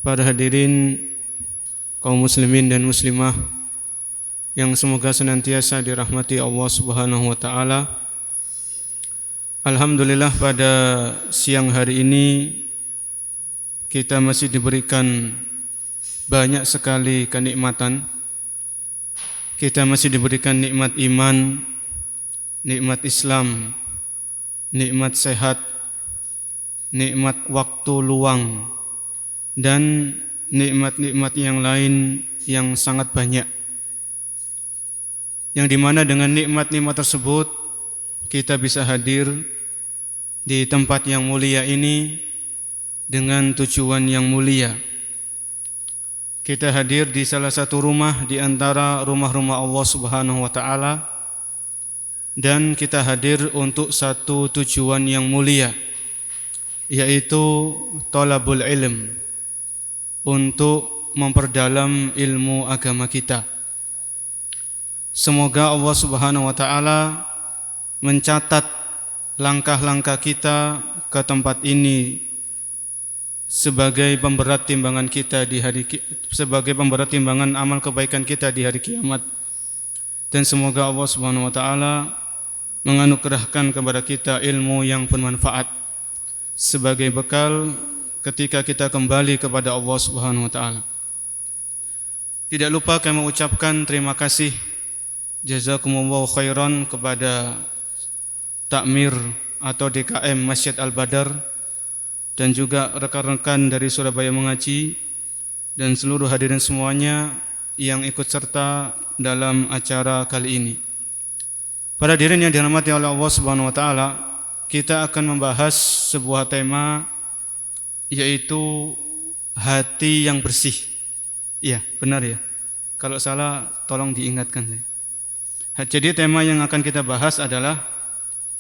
Para hadirin kaum muslimin dan muslimah yang semoga senantiasa dirahmati Allah Subhanahu wa taala. Alhamdulillah pada siang hari ini kita masih diberikan banyak sekali kenikmatan. Kita masih diberikan nikmat iman, nikmat Islam, nikmat sehat, nikmat waktu luang, dan nikmat-nikmat yang lain yang sangat banyak. Yang dimana dengan nikmat-nikmat tersebut kita bisa hadir di tempat yang mulia ini dengan tujuan yang mulia. Kita hadir di salah satu rumah di antara rumah-rumah Allah Subhanahu wa taala, dan kita hadir untuk satu tujuan yang mulia, yaitu thalabul ilm, untuk memperdalam ilmu agama kita. Semoga Allah Subhanahu wa taala mencatat langkah-langkah kita ke tempat ini sebagai pemberat timbangan kita sebagai pemberat timbangan amal kebaikan kita di hari kiamat. Dan semoga Allah Subhanahu wa taala menganugerahkan kepada kita ilmu yang bermanfaat sebagai bekal ketika kita kembali kepada Allah Subhanahu wa taala. Tidak lupa kami mengucapkan terima kasih jazakumullahu khairan kepada Takmir atau DKM Masjid Al-Badar dan juga rekan-rekan dari Surabaya Mengaji dan seluruh hadirin semuanya yang ikut serta dalam acara kali ini. Para hadirin yang dirahmati oleh Allah Subhanahu wa taala, kita akan membahas sebuah tema, yaitu hati yang bersih. Iya, benar ya. Kalau salah tolong diingatkan saya. Jadi tema yang akan kita bahas adalah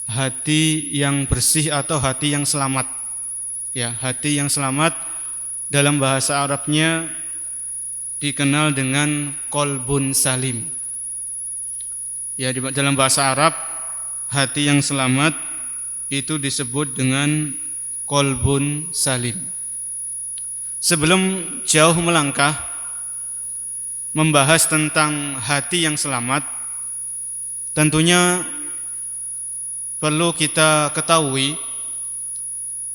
hati yang bersih atau hati yang selamat. Ya, hati yang selamat dalam bahasa Arabnya dikenal dengan qalbun salim. Ya, dalam bahasa Arab hati yang selamat itu disebut dengan qalbun salim. Sebelum jauh melangkah membahas tentang hati yang selamat, tentunya perlu kita ketahui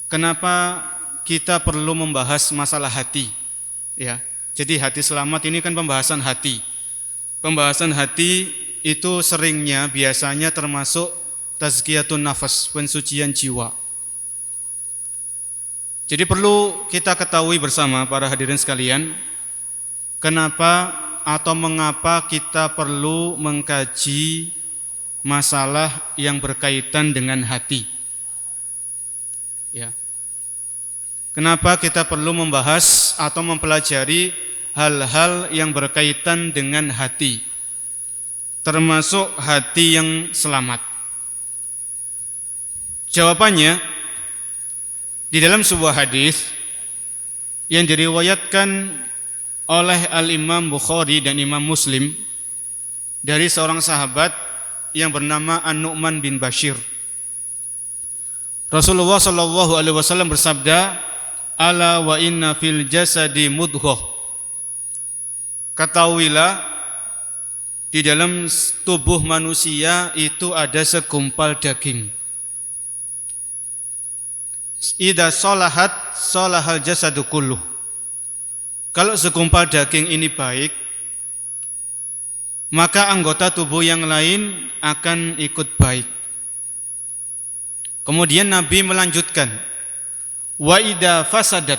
kenapa kita perlu membahas masalah hati. Ya, jadi hati selamat ini kan pembahasan hati. Pembahasan hati itu seringnya biasanya termasuk tazkiyatun nafas, pensucian jiwa. Jadi perlu kita ketahui bersama para hadirin sekalian, kenapa atau mengapa kita perlu mengkaji masalah yang berkaitan dengan hati. Ya. Kenapa kita perlu membahas atau mempelajari hal-hal yang berkaitan dengan hati, termasuk hati yang selamat? Jawabannya di dalam sebuah hadis yang diriwayatkan oleh Al-Imam Bukhari dan Imam Muslim dari seorang sahabat yang bernama An-Nu'man bin Bashir. Rasulullah sallallahu alaihi wasallam bersabda, "Ala wa inna fil jasadi mudghah." Ketahuilah di dalam tubuh manusia itu ada segumpal daging. Idza salahat salahal jasadu kulluh. Kalau segumpal daging ini baik, maka anggota tubuh yang lain akan ikut baik. Kemudian Nabi melanjutkan, wa idza fasadat.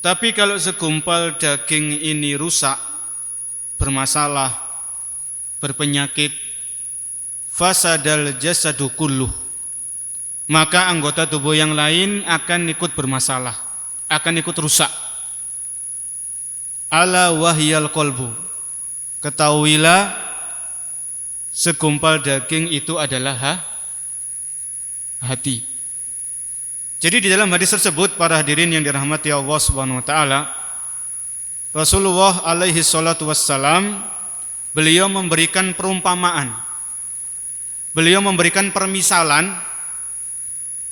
Tapi kalau segumpal daging ini rusak, bermasalah, berpenyakit, fasadal jasadu kulluh, maka anggota tubuh yang lain akan ikut bermasalah, akan ikut rusak. Ala wahyal qalbu. Ketahuilah segumpal daging itu adalah hati. Jadi di dalam hadis tersebut, para hadirin yang dirahmati Allah Subhanahu wa taala, Rasulullah alaihi salatu wassalam beliau memberikan perumpamaan. Beliau memberikan permisalan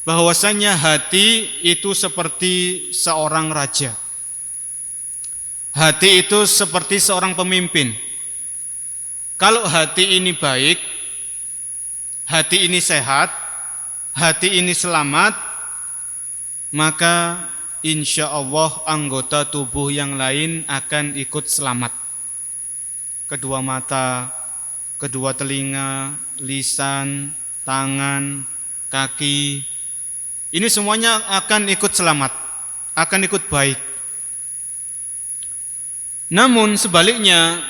bahwasanya hati itu seperti seorang raja. Hati itu seperti seorang pemimpin. Kalau hati ini baik, hati ini sehat, hati ini selamat, maka insya Allah anggota tubuh yang lain akan ikut selamat. Kedua mata, kedua telinga, lisan, tangan, kaki, ini semuanya akan ikut selamat, akan ikut baik. Namun sebaliknya,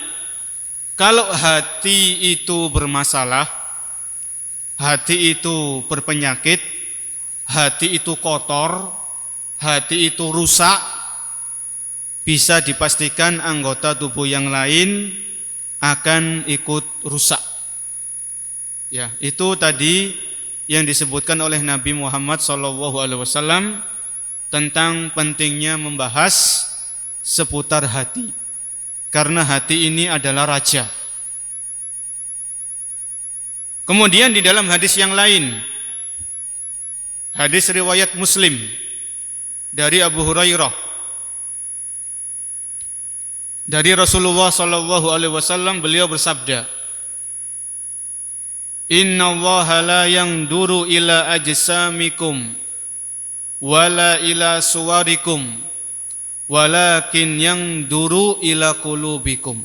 kalau hati itu bermasalah, hati itu berpenyakit, hati itu kotor, hati itu rusak, bisa dipastikan anggota tubuh yang lain akan ikut rusak. Ya, itu tadi yang disebutkan oleh Nabi Muhammad SAW tentang pentingnya membahas seputar hati. Karena hati ini adalah raja. Kemudian di dalam hadis yang lain, hadis riwayat Muslim dari Abu Hurairah, dari Rasulullah SAW, beliau bersabda, Inna Allaha la yanduru ila ajsamikum wala ila suwarikum walakin yanduru ila qulubikum.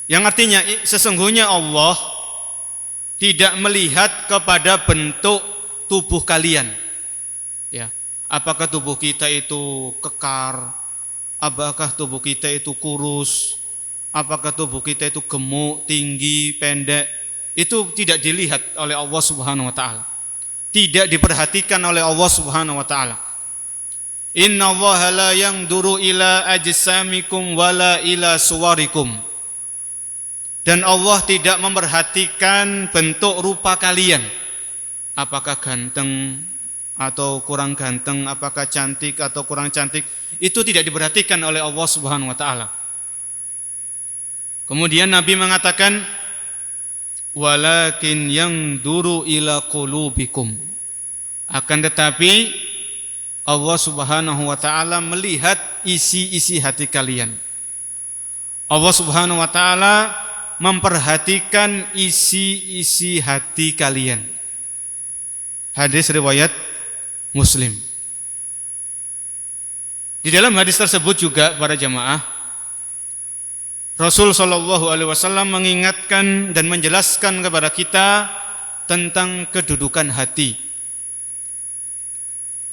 Yang artinya sesungguhnya Allah tidak melihat kepada bentuk tubuh kalian. Ya, apakah tubuh kita itu kekar, apakah tubuh kita itu kurus, apakah tubuh kita itu gemuk, tinggi, pendek, itu tidak dilihat oleh Allah Subhanahu wa taala. Tidak diperhatikan oleh Allah Subhanahu wa taala. Inna Allaha la yanduru ila ajsamikum wala ila suwarikum. Dan Allah tidak memperhatikan bentuk rupa kalian. Apakah ganteng atau kurang ganteng, apakah cantik atau kurang cantik, itu tidak diperhatikan oleh Allah Subhanahu wa taala. Kemudian Nabi mengatakan, walakin yanduru ila qulubikum. Akan tetapi Allah Subhanahu wa taala melihat isi-isi hati kalian. Allah Subhanahu wa taala memperhatikan isi-isi hati kalian. Hadis riwayat Muslim. Di dalam hadis tersebut juga para jamaah, Rasul sallallahu alaihi wasallam mengingatkan dan menjelaskan kepada kita tentang kedudukan hati.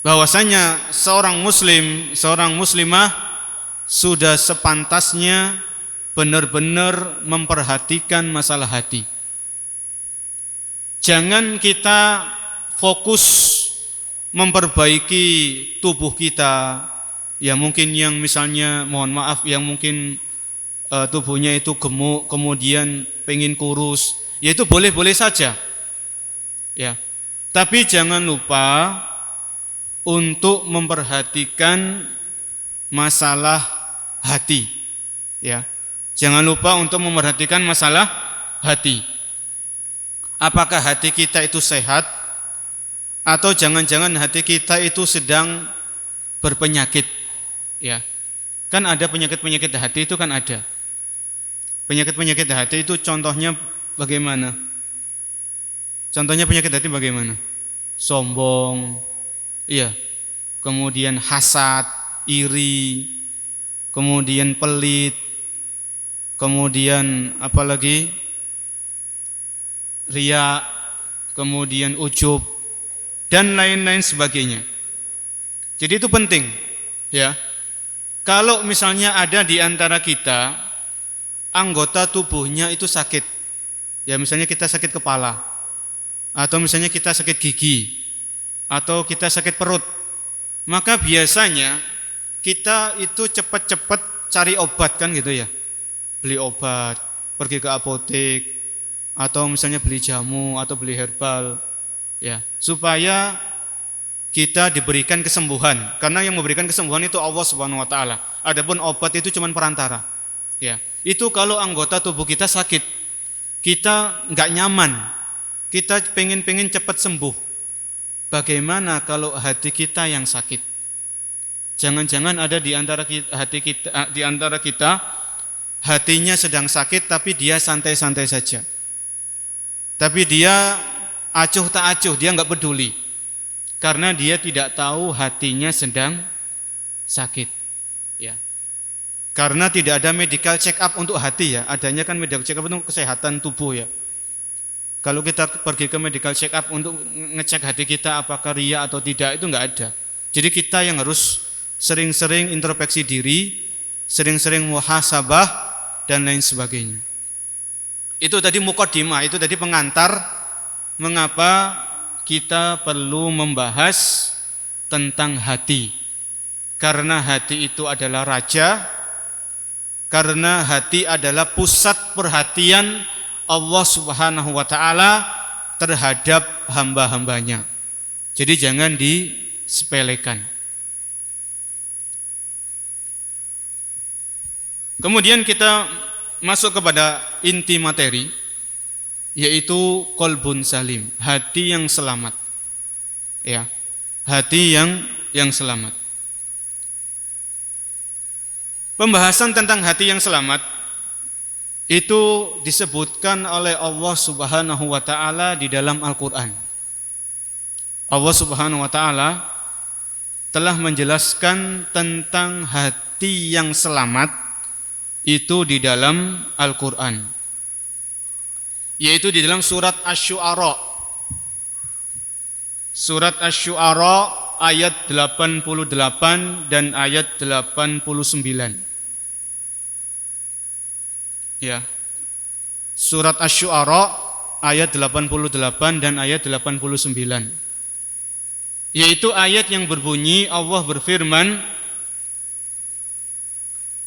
Bahwasanya seorang muslim, seorang muslimah sudah sepantasnya benar-benar memperhatikan masalah hati. Jangan kita fokus memperbaiki tubuh kita, ya mungkin yang misalnya mohon maaf yang mungkin tubuhnya itu gemuk kemudian pengen kurus, ya itu boleh-boleh saja. Ya. Tapi jangan lupa untuk memperhatikan masalah hati. Ya. Jangan lupa untuk memperhatikan masalah hati. Apakah hati kita itu sehat atau jangan-jangan hati kita itu sedang berpenyakit? Ya. Kan ada penyakit-penyakit hati itu kan ada. Penyakit-penyakit hati itu contohnya bagaimana? Contohnya penyakit hati bagaimana? Sombong, iya. Kemudian hasad, iri, kemudian pelit, kemudian apalagi riya, kemudian ujub dan lain-lain sebagainya. Jadi itu penting, ya. Kalau misalnya ada di antara kita anggota tubuhnya itu sakit, ya misalnya kita sakit kepala, atau misalnya kita sakit gigi, atau kita sakit perut, maka biasanya kita itu cepat-cepat cari obat kan gitu ya, beli obat, pergi ke apotek, atau misalnya beli jamu atau beli herbal, ya supaya kita diberikan kesembuhan. Karena yang memberikan kesembuhan itu Allah Subhanahu wa taala. Adapun obat itu cuma perantara. Ya. Itu kalau anggota tubuh kita sakit, kita enggak nyaman. Kita pengen cepat sembuh. Bagaimana kalau hati kita yang sakit? Jangan-jangan ada di antara kita hatinya sedang sakit tapi dia santai-santai saja. Tapi dia acuh tak acuh, dia enggak peduli. Karena dia tidak tahu hatinya sedang sakit. Ya. Karena tidak ada medical check up untuk hati ya. Adanya kan medical check up untuk kesehatan tubuh ya. Kalau kita pergi ke medical check up untuk ngecek hati kita apakah ria atau tidak, itu enggak ada. Jadi kita yang harus sering-sering introspeksi diri, sering-sering muhasabah dan lain sebagainya. Itu tadi mukadimah, itu tadi pengantar mengapa kita perlu membahas tentang hati. Karena hati itu adalah raja, karena hati adalah pusat perhatian Allah Subhanahu wa taala terhadap hamba-hambanya. Jadi jangan disepelekan. Kemudian kita masuk kepada inti materi, yaitu qalbun salim, hati yang selamat. Ya, hati yang selamat. Pembahasan tentang hati yang selamat itu disebutkan oleh Allah Subhanahu wa taala di dalam Al-Qur'an. Allah Subhanahu wa taala telah menjelaskan tentang hati yang selamat itu di dalam Al-Qur'an, yaitu di dalam surat Asy-Syu'ara. Surat Asy-Syu'ara ayat 88 dan ayat 89. Ya. Surat Asy-Syu'ara ayat 88 dan ayat 89. Yaitu ayat yang berbunyi, Allah berfirman,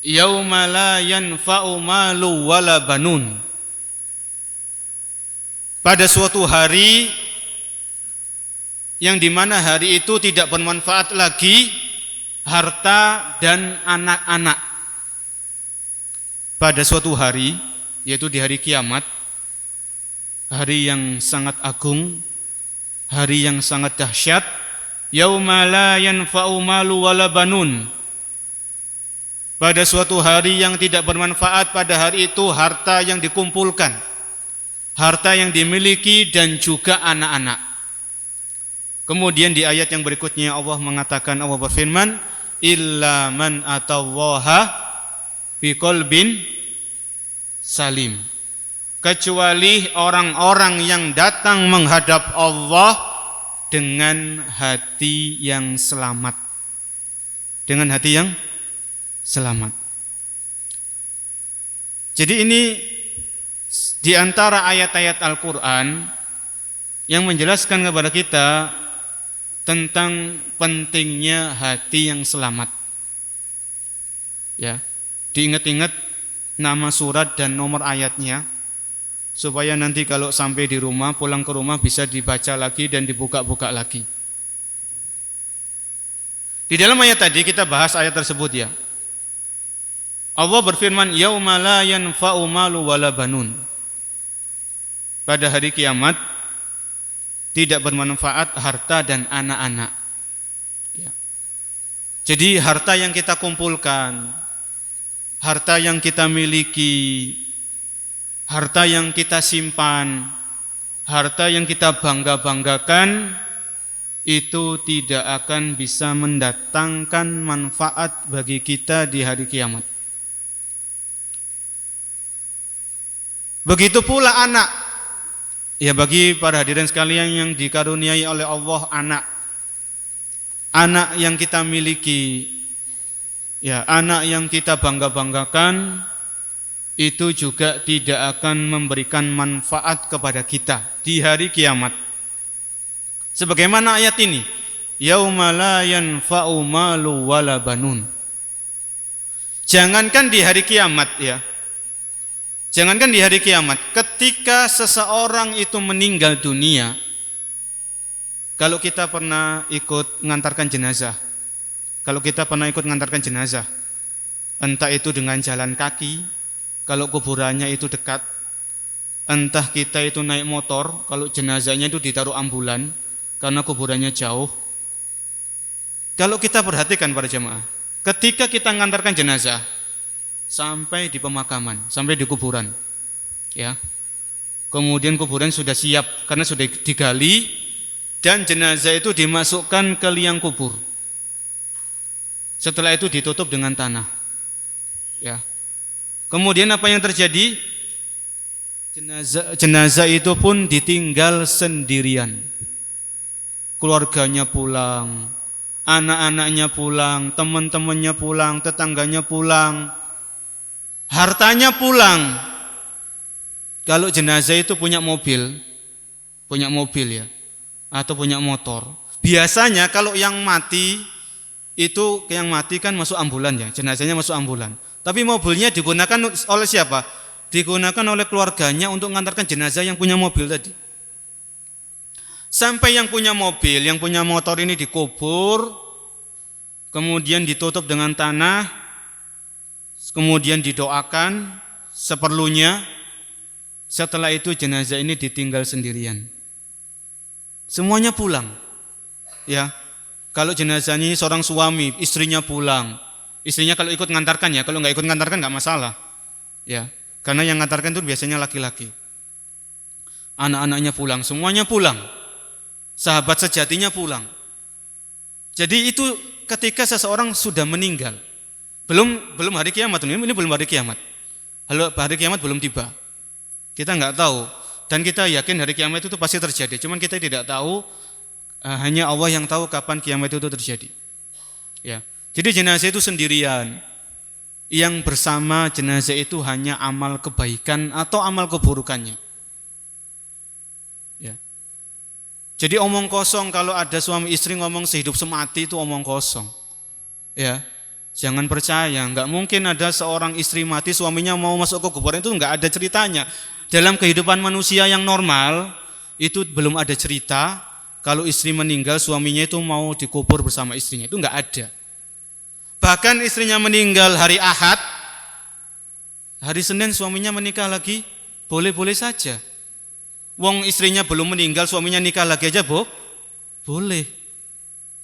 yauma la yanfa'u malu wala banun. Pada suatu hari yang dimana hari itu tidak bermanfaat lagi harta dan anak-anak. Pada suatu hari, yaitu di hari kiamat, hari yang sangat agung, hari yang sangat dahsyat, yauma la yanfa'u malu wala banun. Pada suatu hari yang tidak bermanfaat, pada hari itu harta yang dikumpulkan, harta yang dimiliki dan juga anak-anak. Kemudian di ayat yang berikutnya Allah mengatakan, Allah berfirman, illa man atallaha biqalbin salim, kecuali orang-orang yang datang menghadap Allah dengan hati yang selamat. Dengan hati yang selamat. Jadi ini di antara ayat-ayat Al-Qur'an yang menjelaskan kepada kita tentang pentingnya hati yang selamat. Ya, diingat-ingat nama surat dan nomor ayatnya supaya nanti kalau sampai di rumah, pulang ke rumah bisa dibaca lagi dan dibuka-buka lagi. Di dalam ayat tadi kita bahas ayat tersebut ya. Allah berfirman, yauma la yanfa'u malu wala banun. Pada hari kiamat tidak bermanfaat harta dan anak-anak. Ya. Jadi harta yang kita kumpulkan, harta yang kita miliki, harta yang kita simpan, harta yang kita bangga-banggakan, itu tidak akan bisa mendatangkan manfaat bagi kita di hari kiamat. Begitu pula anak. Ya, bagi para hadirin sekalian yang dikaruniai oleh Allah anak yang kita miliki, ya, anak yang kita bangga-banggakan, itu juga tidak akan memberikan manfaat kepada kita di hari kiamat. Sebagaimana ayat ini, yauma la yanfa'u malu wala banun. Jangankan di hari kiamat ya. Jangankan di hari kiamat, ketika seseorang itu meninggal dunia, kalau kita pernah ikut mengantarkan jenazah, entah itu dengan jalan kaki, kalau kuburannya itu dekat, entah kita itu naik motor, kalau jenazahnya itu ditaruh ambulan, karena kuburannya jauh, Kalau kita perhatikan para jemaah, ketika kita mengantarkan jenazah sampai di pemakaman, sampai di kuburan, ya. Kemudian kuburan sudah siap karena sudah digali dan jenazah itu dimasukkan ke liang kubur. Setelah itu ditutup dengan tanah. Ya. Kemudian apa yang terjadi? Jenazah itu pun ditinggal sendirian. Keluarganya pulang, anak-anaknya pulang, teman-temannya pulang, tetangganya pulang, hartanya pulang. Kalau jenazah itu punya mobil ya, atau punya motor. Biasanya kalau yang mati kan masuk ambulan ya, jenazahnya masuk ambulan. Tapi mobilnya digunakan oleh siapa? Digunakan oleh keluarganya untuk mengantarkan jenazah yang punya mobil tadi. Sampai yang punya mobil, yang punya motor ini dikubur, kemudian ditutup dengan tanah, kemudian didoakan seperlunya. Setelah itu jenazah ini ditinggal sendirian. Semuanya pulang. Ya. Kalau jenazahnya seorang suami, istrinya pulang. Istrinya kalau ikut ngantarkan ya, kalau nggak ikut ngantarkan nggak masalah. Ya. Karena yang ngantarkan itu biasanya laki-laki. Anak-anaknya pulang, semuanya pulang. Sahabat sejatinya pulang. Jadi itu ketika seseorang sudah meninggal. Belum hari kiamat, ini belum hari kiamat. Hari kiamat belum tiba. Kita nggak tahu dan kita yakin hari kiamat itu pasti terjadi. Cuman kita tidak tahu, hanya Allah yang tahu kapan kiamat itu terjadi. Ya. Jadi jenazah itu sendirian. Yang bersama jenazah itu hanya amal kebaikan atau amal keburukannya. Ya. Jadi omong kosong kalau ada suami istri ngomong sehidup semati itu omong kosong. Ya. Jangan percaya, nggak mungkin ada seorang istri mati suaminya mau masuk ke kuburan, itu nggak ada ceritanya. Dalam kehidupan manusia yang normal itu belum ada cerita kalau istri meninggal suaminya itu mau dikubur bersama istrinya, itu nggak ada. Bahkan istrinya meninggal hari Ahad, hari Senin suaminya menikah lagi, boleh-boleh saja. Wong istrinya belum meninggal suaminya nikah lagi aja boleh.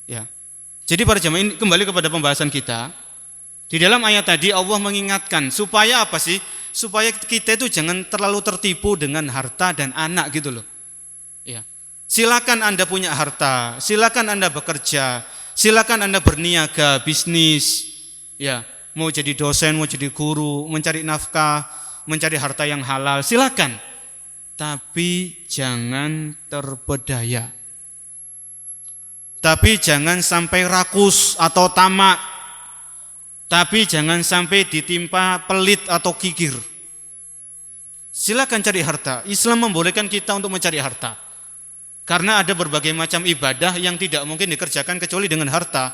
Ya. Jadi para jemaah ini kembali kepada pembahasan kita. Di dalam ayat tadi Allah mengingatkan supaya apa sih? Supaya kita itu jangan terlalu tertipu dengan harta dan anak gitu loh. Ya. Silakan Anda punya harta, silakan Anda bekerja, silakan Anda berniaga, bisnis. Ya, mau jadi dosen, mau jadi guru, mencari nafkah, mencari harta yang halal, silakan. Tapi jangan terpedaya. Tapi jangan sampai rakus atau tamak. Tapi jangan sampai ditimpa pelit atau kikir. Silakan cari harta. Islam membolehkan kita untuk mencari harta. Karena ada berbagai macam ibadah yang tidak mungkin dikerjakan kecuali dengan harta.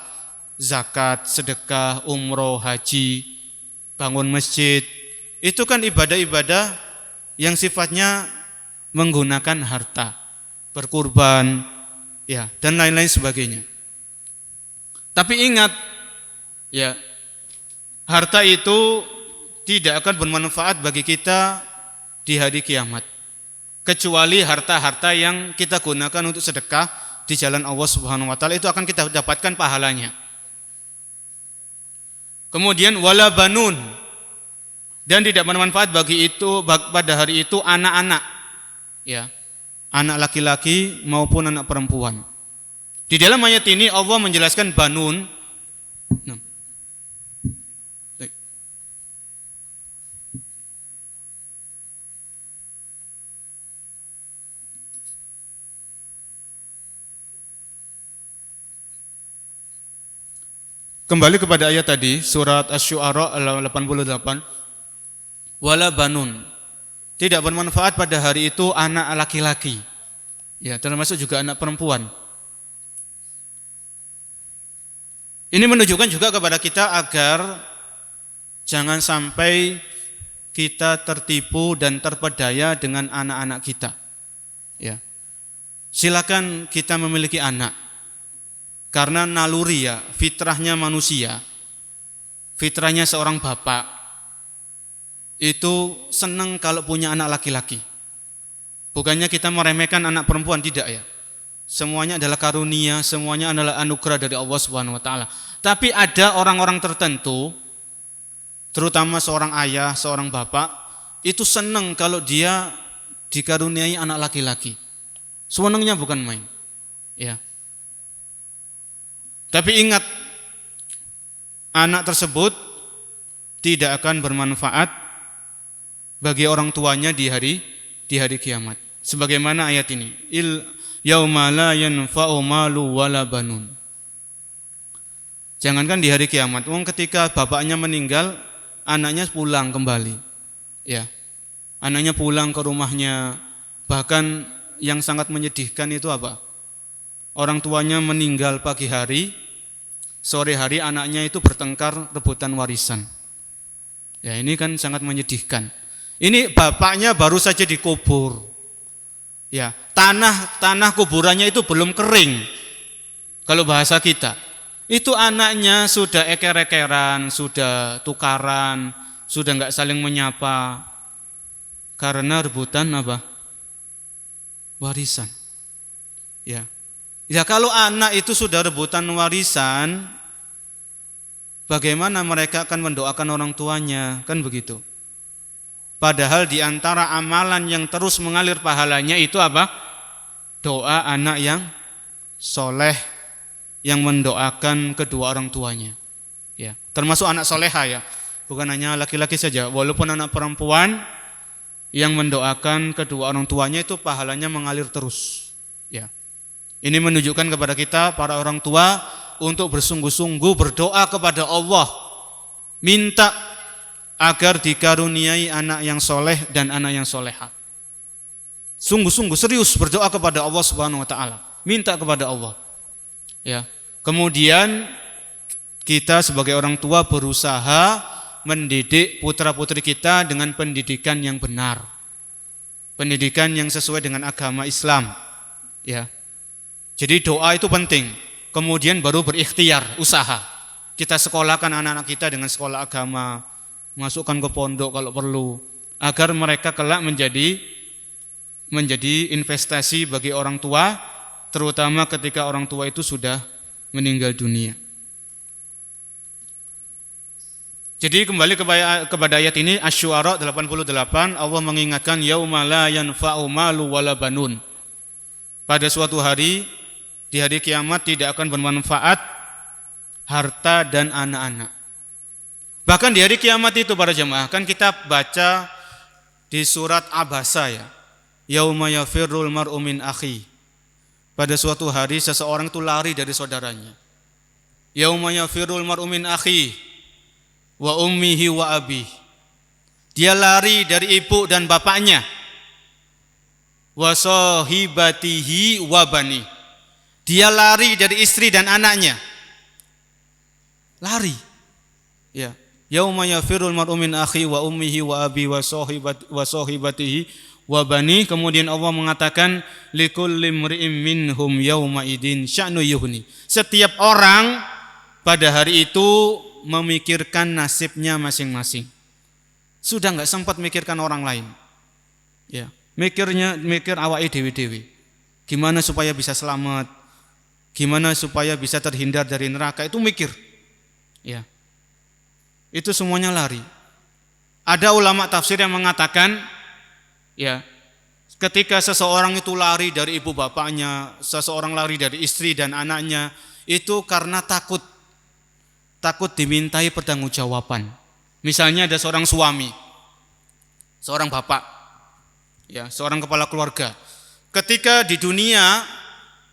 Zakat, sedekah, umroh, haji, bangun masjid. Itu kan ibadah-ibadah yang sifatnya menggunakan harta. Berkurban, ya, dan lain-lain sebagainya. Tapi ingat, ya, harta itu tidak akan bermanfaat bagi kita di hari kiamat. Kecuali harta-harta yang kita gunakan untuk sedekah di jalan Allah Subhanahu wa taala, itu akan kita dapatkan pahalanya. Kemudian wala banun, dan tidak bermanfaat bagi itu pada hari itu anak-anak. Ya. Anak laki-laki maupun anak perempuan. Di dalam ayat ini Allah menjelaskan banun. Kembali kepada ayat tadi, surat Asy-Syu'ara 88. Wala banun. Tidak bermanfaat pada hari itu anak laki-laki. Ya, termasuk juga anak perempuan. Ini menunjukkan juga kepada kita agar jangan sampai kita tertipu dan terpedaya dengan anak-anak kita. Ya. Silakan kita memiliki anak. Karena naluri ya, fitrahnya manusia, fitrahnya seorang bapak, itu senang kalau punya anak laki-laki. Bukannya kita meremehkan anak perempuan, tidak ya. Semuanya adalah karunia, semuanya adalah anugerah dari Allah Subhanahu wa taala. Tapi ada orang-orang tertentu, terutama seorang ayah, seorang bapak, itu senang kalau dia dikaruniai anak laki-laki. Senangnya bukan main. Ya. Tapi ingat, anak tersebut tidak akan bermanfaat bagi orang tuanya di hari kiamat. Sebagaimana ayat ini, yauma la yanfa'u malu wala banun. Jangankan di hari kiamat, ketika bapaknya meninggal, anaknya pulang kembali. Ya. Anaknya pulang ke rumahnya. Bahkan yang sangat menyedihkan itu apa? Orang tuanya meninggal pagi hari, sore hari anaknya itu bertengkar rebutan warisan. Ya, ini kan sangat menyedihkan. Ini bapaknya baru saja dikubur. Ya, tanah kuburannya itu belum kering. Kalau bahasa kita, itu anaknya sudah eker-ekeran, sudah tukaran, sudah enggak saling menyapa karena rebutan apa? Warisan. Ya. Ya, kalau anak itu sudah rebutan warisan, bagaimana mereka akan mendoakan orang tuanya? Kan begitu. Padahal di antara amalan yang terus mengalir pahalanya itu apa? Doa anak yang soleh, yang mendoakan kedua orang tuanya. Ya, termasuk anak soleha ya. Bukan hanya laki-laki saja, walaupun anak perempuan yang mendoakan kedua orang tuanya itu pahalanya mengalir terus. Ya. Ini menunjukkan kepada kita para orang tua untuk bersungguh-sungguh berdoa kepada Allah, minta agar dikaruniai anak yang soleh dan anak yang soleha. Sungguh-sungguh serius berdoa kepada Allah Subhanahu wa taala, minta kepada Allah. Ya. Kemudian kita sebagai orang tua berusaha mendidik putra-putri kita dengan pendidikan yang benar. Pendidikan yang sesuai dengan agama Islam. Ya. Jadi doa itu penting. Kemudian baru berikhtiar, usaha. Kita sekolahkan anak-anak kita dengan sekolah agama, masukkan ke pondok kalau perlu, agar mereka kelak menjadi investasi bagi orang tua, terutama ketika orang tua itu sudah meninggal dunia. Jadi kembali kepada ayat ini, Asy-Syu'ara 88, Allah mengingatkan yauma la yanfa'u malu wala banun. Pada suatu hari, di hari kiamat tidak akan bermanfaat harta dan anak-anak. Bahkan di hari kiamat itu para jemaah, kan kita baca di surat Abasa ya. Yauma yafirrul mar'u min akhi. Pada suatu hari seseorang itu lari dari saudaranya. Yauma yafirrul mar'u min akhi wa ummihi wa abi. Dia lari dari ibu dan bapaknya. Wa sahibatihi wa bani. Dia lari dari istri dan anaknya. Lari. Ya. Yauma yafirrul mar'u min akhi wa ummihi wa abi wa sahibatihi wa bani. Kemudian Allah mengatakan likulli imri'in minhum yauma idin sya'nu yuhni. Setiap orang pada hari itu memikirkan nasibnya masing-masing. Sudah enggak sempat mikirkan orang lain. Ya, mikir awake dewi-dewi. Gimana supaya bisa selamat? Gimana supaya bisa terhindar dari neraka, itu mikir. Ya. Itu semuanya lari. Ada ulama tafsir yang mengatakan ya, ketika seseorang itu lari dari ibu bapaknya, seseorang lari dari istri dan anaknya, itu karena takut dimintai pertanggungjawaban. Misalnya ada seorang suami, seorang bapak, ya, seorang kepala keluarga. Ketika di dunia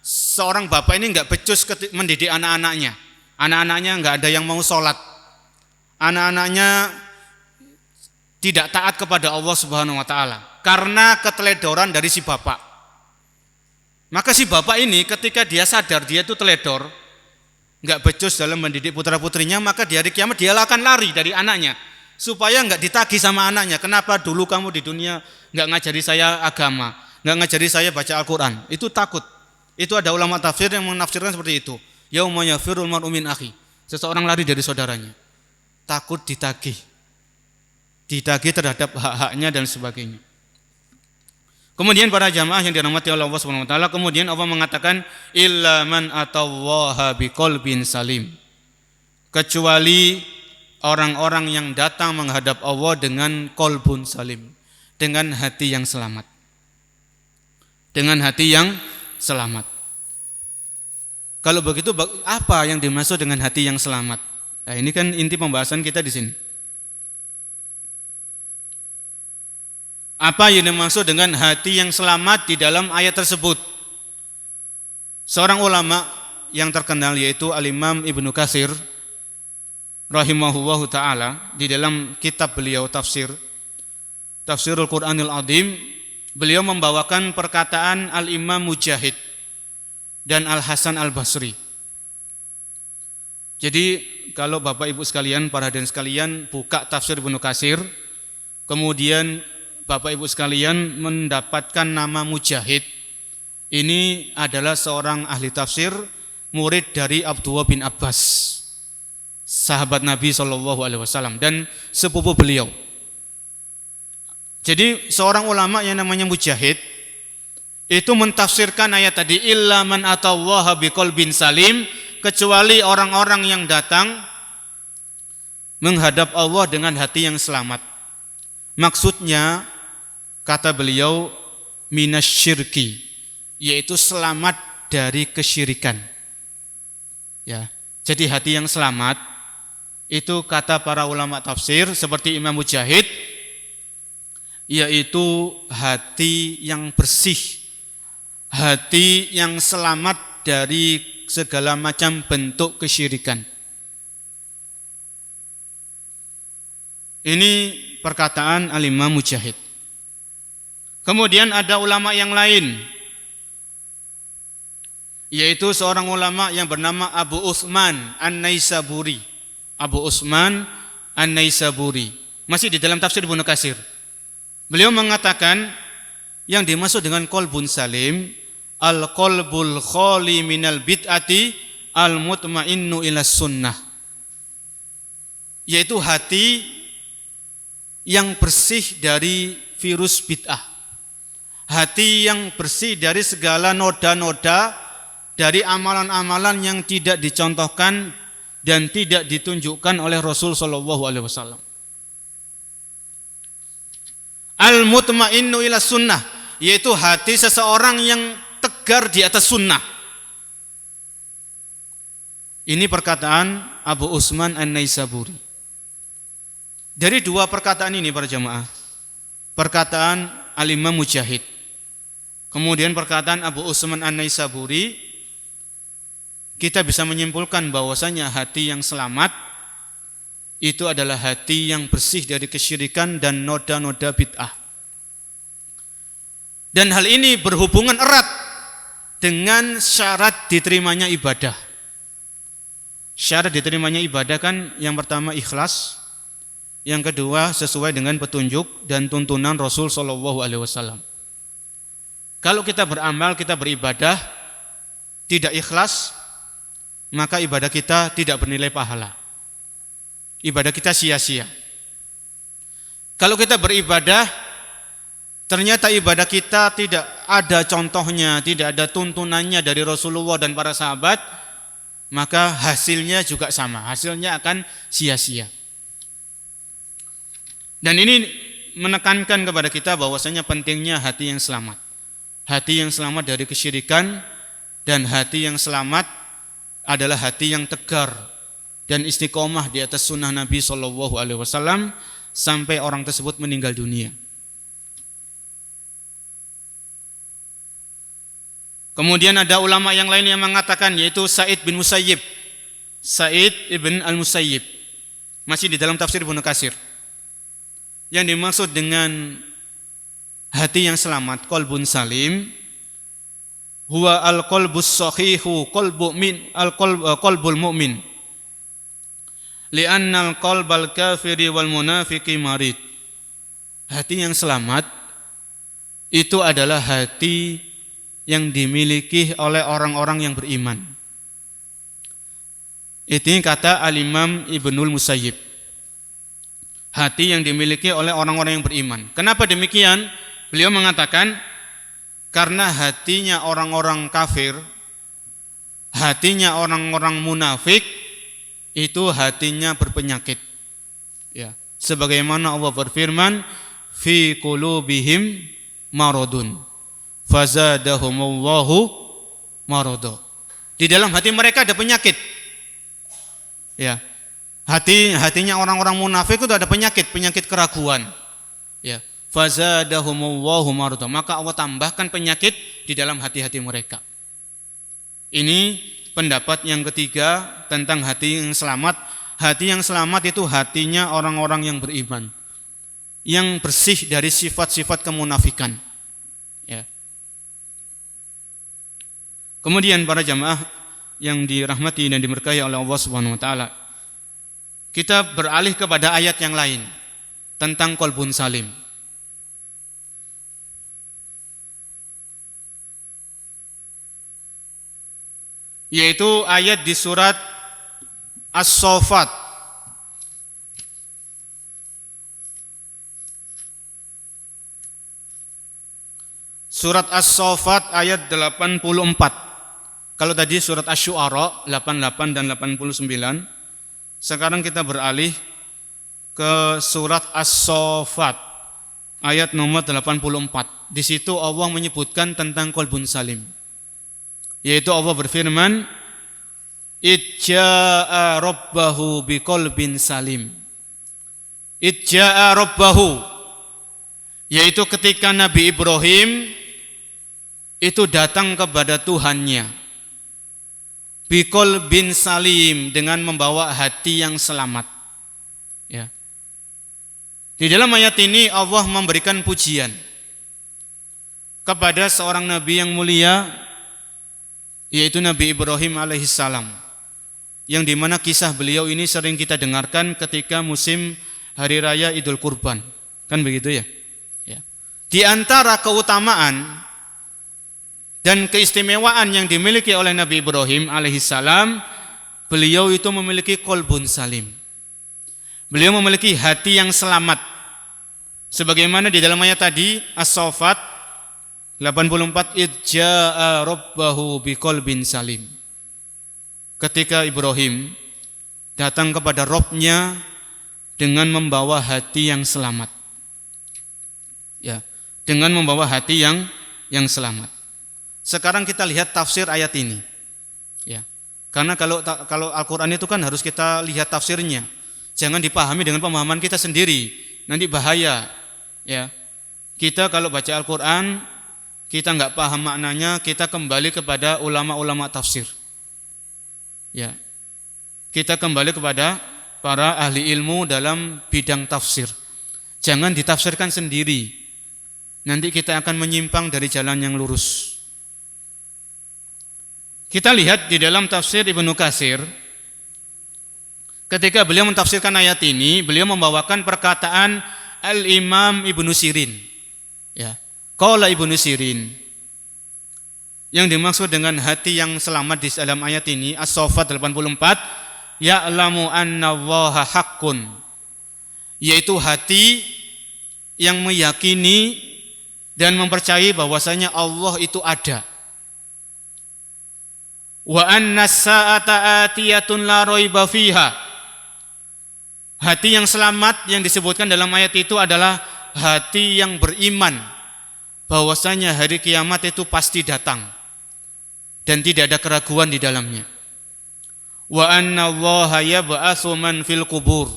seorang bapak ini enggak becus mendidik anak-anaknya. Anak-anaknya enggak ada yang mau sholat. Anak-anaknya tidak taat kepada Allah Subhanahu wa taala karena keteledoran dari si bapak. Maka si bapak ini ketika dia sadar dia itu teledor, enggak becus dalam mendidik putra-putrinya, maka di hari kiamat dia akan lari dari anaknya supaya enggak ditagih sama anaknya. Kenapa dulu kamu di dunia enggak ngajari saya agama, enggak ngajari saya baca Al-Qur'an? Itu takut. Itu ada ulama tafsir yang menafsirkan seperti itu. Yauma yafirrul mar'u min akhi. Seseorang lari dari saudaranya. Takut ditagih terhadap hak-haknya dan sebagainya. Kemudian para jamaah yang dirahmati oleh Allah Subhanahu wa taala, kemudian Allah mengatakan illa man atallaha biqalbin salim. Kecuali orang-orang yang datang menghadap Allah dengan qalbun salim, dengan hati yang selamat. Dengan hati yang selamat. Kalau begitu apa yang dimaksud dengan hati yang selamat? Nah, ini kan inti pembahasan kita di sini. Apa yang dimaksud dengan hati yang selamat di dalam ayat tersebut? Seorang ulama yang terkenal yaitu Al-Imam Ibnu Katsir rahimahullahu taala, di dalam kitab beliau Tafsirul Qur'anil Azim, beliau membawakan perkataan Al-Imam Mujahid dan Al-Hasan Al-Basri. Jadi kalau Bapak Ibu sekalian, para hadirin sekalian, buka tafsir Ibnu Katsir, kemudian Bapak Ibu sekalian mendapatkan nama Mujahid. Ini adalah seorang ahli tafsir, murid dari Abdullah bin Abbas, sahabat Nabi SAW dan sepupu beliau. Jadi seorang ulama yang namanya Mujahid itu mentafsirkan ayat tadi illa man atallaha biqalbin salim, kecuali orang-orang yang datang menghadap Allah dengan hati yang selamat. Maksudnya kata beliau minasyirki, yaitu selamat dari kesyirikan. Ya. Jadi hati yang selamat itu kata para ulama tafsir seperti Imam Mujahid, yaitu hati yang bersih, hati yang selamat dari segala macam bentuk kesyirikan. Ini perkataan Al-Imam Mujahid. Kemudian ada ulama yang lain, yaitu seorang ulama yang bernama Abu Utsman An-Naisaburi. Abu Utsman An-Naisaburi, masih di dalam tafsir Ibnu Katsir. Beliau mengatakan yang dimaksud dengan qalbun salim, al-qalbul khali minal bid'ati al-mutmainnu ila sunnah, yaitu hati yang bersih dari virus bid'ah, hati yang bersih dari segala noda-noda, dari amalan-amalan yang tidak dicontohkan dan tidak ditunjukkan oleh Rasul sallallahu alaihi wasallam. Al-mutmainnu ila sunnah, yaitu hati seseorang yang tegar di atas sunnah. Ini perkataan Abu Utsman An-Naisaburi. Dari dua perkataan ini para jamaah, perkataan Al-Imam Mujahid, kemudian perkataan Abu Utsman An-Naisaburi, kita bisa menyimpulkan bahwasanya hati yang selamat itu adalah hati yang bersih dari kesyirikan dan noda-noda bid'ah. Dan hal ini berhubungan erat dengan syarat diterimanya ibadah. Syarat diterimanya ibadah kan yang pertama ikhlas, yang kedua sesuai dengan petunjuk dan tuntunan Rasul sallallahu alaihi wasallam. Kalau kita beramal, kita beribadah tidak ikhlas, maka ibadah kita tidak bernilai pahala. Ibadah kita sia-sia. Kalau kita beribadah, ternyata ibadah kita tidak ada contohnya, tidak ada tuntunannya dari Rasulullah dan para sahabat, maka hasilnya juga sama, hasilnya akan sia-sia. Dan ini menekankan kepada kita bahwasanya pentingnya hati yang selamat. Hati yang selamat dari kesyirikan, dan hati yang selamat adalah hati yang tegar dan istiqomah di atas sunnah Nabi SAW sampai orang tersebut meninggal dunia. Kemudian ada ulama yang lain yang mengatakan, yaitu Sa'id bin Musayyib, Sa'id ibn al-Musayyib, masih di dalam tafsir Ibnu Katsir. Yang dimaksud dengan hati yang selamat, qalbun salim, huwa al-qalbus sahihu qalbul mu'min, li'anna al-qalbal kafiri wal munafiqi marid. Hati yang selamat itu adalah hati yang dimiliki oleh orang-orang yang beriman. Itu kata Al-Imam Ibnul Musayyib, hati yang dimiliki oleh orang-orang yang beriman. Kenapa demikian? Beliau mengatakan Karena hatinya orang-orang kafir, hatinya orang-orang munafik itu hatinya berpenyakit. Ya, sebagaimana Allah berfirman, fi qulubihim maradun fazadahumullahu marada. Di dalam hati mereka ada penyakit. Ya. Hatinya orang-orang munafik itu ada penyakit keraguan. Ya. Fazadahumullahu marada. Maka Allah tambahkan penyakit di dalam hati-hati mereka. Ini pendapat yang ketiga tentang hati yang selamat. Hati yang selamat itu hatinya orang-orang yang beriman, yang bersih dari sifat-sifat kemunafikan. Ya. Kemudian para jamaah yang dirahmati dan diberkahi oleh Allah Subhanahu wa taala, kita beralih kepada ayat yang lain tentang qalbun salim. Yaitu ayat di surat As-Saffat. Surat As-Saffat ayat 84. Kalau tadi surat Asy-Syu'ara 88 dan 89, sekarang kita beralih ke surat As-Saffat ayat nomor 84. Di situ Allah menyebutkan tentang qalbun salim. Yaitu Allah berfirman, Idja'a rabbahu biqalbin salim. Idja'a rabbahu, yaitu ketika Nabi Ibrahim itu datang kepada Tuhannya, biqalbin salim, dengan membawa hati yang selamat. Ya. Di dalam ayat ini Allah memberikan pujian kepada seorang nabi yang mulia, yaitu Nabi Ibrahim alaihissalam, yang dimana kisah beliau ini sering kita dengarkan ketika musim hari raya Idul Kurban, kan begitu ya? Ya. Di antara keutamaan dan keistimewaan yang dimiliki oleh Nabi Ibrahim alaihissalam, beliau itu memiliki qalbun salim. Beliau memiliki hati yang selamat. Sebagaimana di dalam ayat tadi As-Saffat 84, Idja'a rabbahu biqalbin salim. Ketika Ibrahim datang kepada Rabb-nya dengan membawa hati yang selamat. Ya, dengan membawa hati yang selamat. Sekarang kita lihat tafsir ayat ini. Ya. Karena kalau Al-Qur'an itu kan harus kita lihat tafsirnya. Jangan dipahami dengan pemahaman kita sendiri, nanti bahaya. Ya. Kita kalau baca Al-Qur'an kita enggak paham maknanya, kita kembali kepada ulama-ulama tafsir. Ya. Kita kembali kepada para ahli ilmu dalam bidang tafsir. Jangan ditafsirkan sendiri. Nanti kita akan menyimpang dari jalan yang lurus. Kita lihat di dalam tafsir Ibnu Katsir, ketika beliau mentafsirkan ayat ini, beliau membawakan perkataan Al-Imam Ibnu Sirin. Ya. Qala Ibnu Sirin, yang dimaksud dengan hati yang selamat di dalam ayat ini As-Saffat 84, ya'lamu anna Allaha haqqun, yaitu hati yang meyakini dan mempercayai bahwasanya Allah itu ada. Wa anna as-sa'ata atiyatun la raiba fiha. Hati yang selamat yang disebutkan dalam ayat itu adalah hati yang beriman bahwasanya hari kiamat itu pasti datang dan tidak ada keraguan di dalamnya. Wa anna Allaha yab'atsu man fil qubur.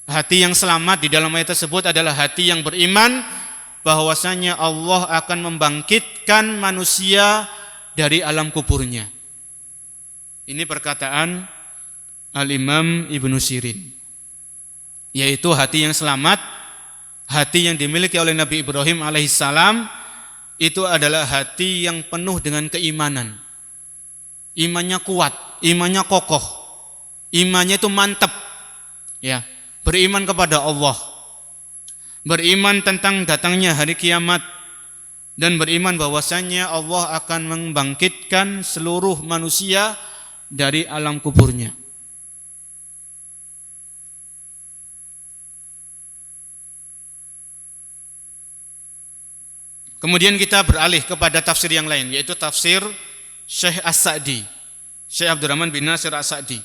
Hati yang selamat di dalam ayat tersebut adalah hati yang beriman bahwasanya Allah akan membangkitkan manusia dari alam kuburnya. Ini perkataan Al-Imam Ibnu Sirin, yaitu hati yang selamat, hati yang dimiliki oleh Nabi Ibrahim alaihissalam itu adalah hati yang penuh dengan keimanan. Imannya kuat, imannya kokoh, imannya itu mantap. Ya, beriman kepada Allah, beriman tentang datangnya hari kiamat, dan beriman bahwasanya Allah akan membangkitkan seluruh manusia dari alam kuburnya. Kemudian kita beralih kepada tafsir yang lain, yaitu tafsir Syekh As-Sa'di, Syekh Abdurrahman bin Nasir As-Sa'di.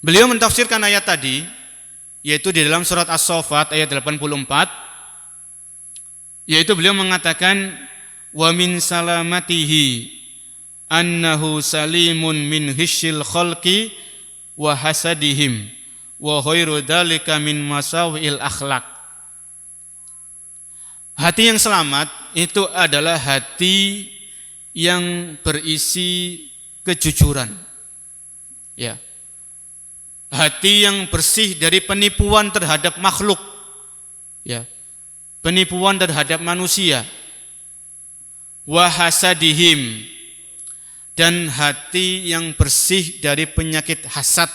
Beliau mentafsirkan ayat tadi, yaitu di dalam surat As-Saffat ayat 84, yaitu beliau mengatakan wa min salamatihi annahu salimun min hisyil khalqi wa hasadihim wa ghairu dzalika min masawil akhlaq. Hati yang selamat itu adalah hati yang berisi kejujuran. Ya. Hati yang bersih dari penipuan terhadap makhluk. Ya. Penipuan terhadap manusia. Wa hasadihim, dan hati yang bersih dari penyakit hasad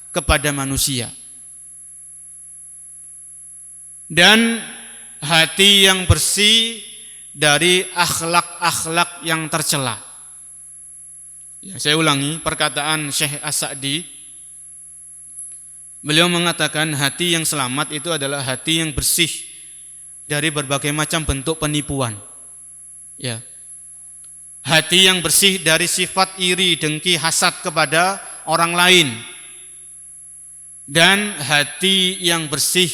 kepada manusia. Dan hati yang bersih dari akhlak-akhlak yang tercela. Ya, saya ulangi perkataan Syekh As-Sa'di. Beliau mengatakan hati yang selamat itu adalah hati yang bersih dari berbagai macam bentuk penipuan. Ya. Hati yang bersih dari sifat iri, dengki, hasad kepada orang lain. Dan hati yang bersih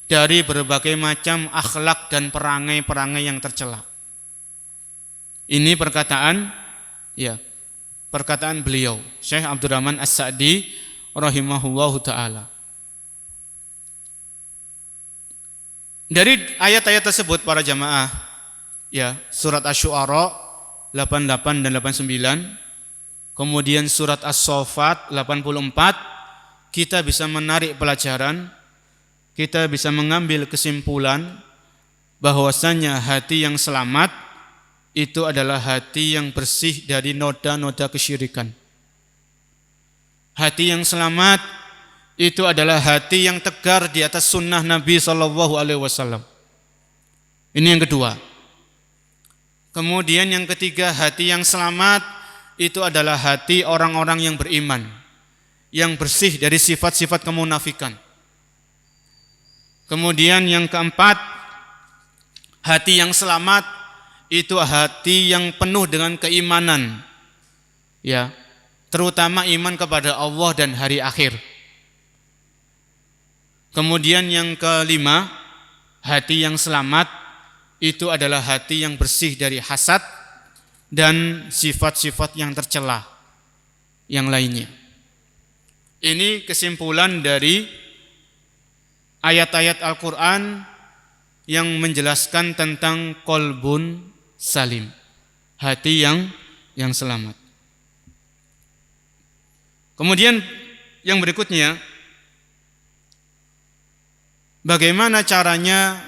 dari berbagai macam akhlak dan perangai-perangai yang tercela. Ini perkataan beliau, Syekh Abdurrahman As-Sa'di rahimahullahu taala. Dari ayat-ayat tersebut para jamaah, ya, surat Asy-Syu'ara 88 dan 89, kemudian surat As-Saffat 84, kita bisa menarik pelajaran, kita bisa mengambil kesimpulan bahwasanya hati yang selamat itu adalah hati yang bersih dari noda-noda kesyirikan. Hati yang selamat itu adalah hati yang tegar di atas sunnah Nabi SAW. Ini yang kedua. Kemudian yang ketiga, hati yang selamat itu adalah hati orang-orang yang beriman, yang bersih dari sifat-sifat kemunafikan. Kemudian yang keempat, hati yang selamat itu hati yang penuh dengan keimanan, ya, terutama iman kepada Allah dan hari akhir. Kemudian yang kelima, hati yang selamat itu adalah hati yang bersih dari hasad dan sifat-sifat yang tercela yang lainnya. Ini kesimpulan dari ayat-ayat Al-Quran yang menjelaskan tentang qalbun salim, hati yang selamat. Kemudian yang berikutnya, bagaimana caranya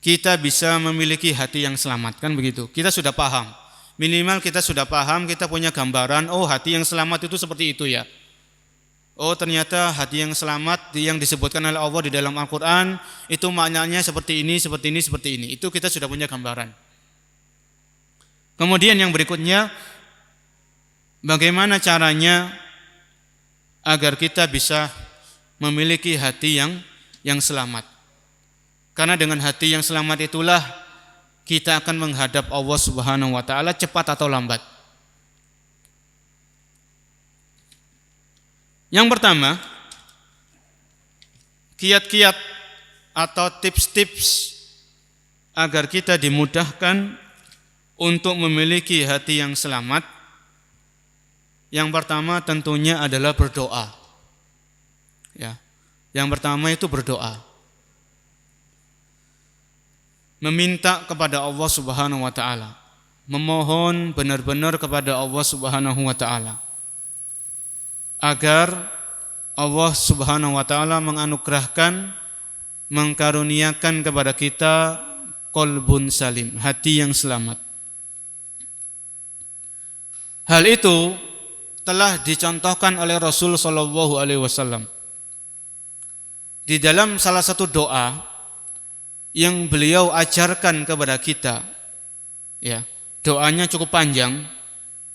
kita bisa memiliki hati yang selamat, kan begitu? Kita sudah paham, minimal kita sudah paham, kita punya gambaran, oh hati yang selamat itu seperti itu ya. Oh ternyata hati yang selamat yang disebutkan oleh Allah di dalam Al-Quran itu maknanya seperti ini, seperti ini, seperti ini. Itu kita sudah punya gambaran. Kemudian yang berikutnya, bagaimana caranya agar kita bisa memiliki hati yang selamat. Karena dengan hati yang selamat itulah kita akan menghadap Allah Subhanahu wa taala cepat atau lambat. Yang pertama, kiat-kiat atau tips-tips agar kita dimudahkan untuk memiliki hati yang selamat. Yang pertama tentunya adalah berdoa. Ya. Yang pertama itu berdoa. Meminta kepada Allah Subhanahu wa taala. Memohon benar-benar kepada Allah Subhanahu wa taala agar Allah Subhanahu wa taala menganugerahkan, mengkaruniakan kepada kita qalbun salim, hati yang selamat. Hal itu telah dicontohkan oleh Rasul sallallahu alaihi wasallam di dalam salah satu doa yang beliau ajarkan kepada kita. Ya, doanya cukup panjang.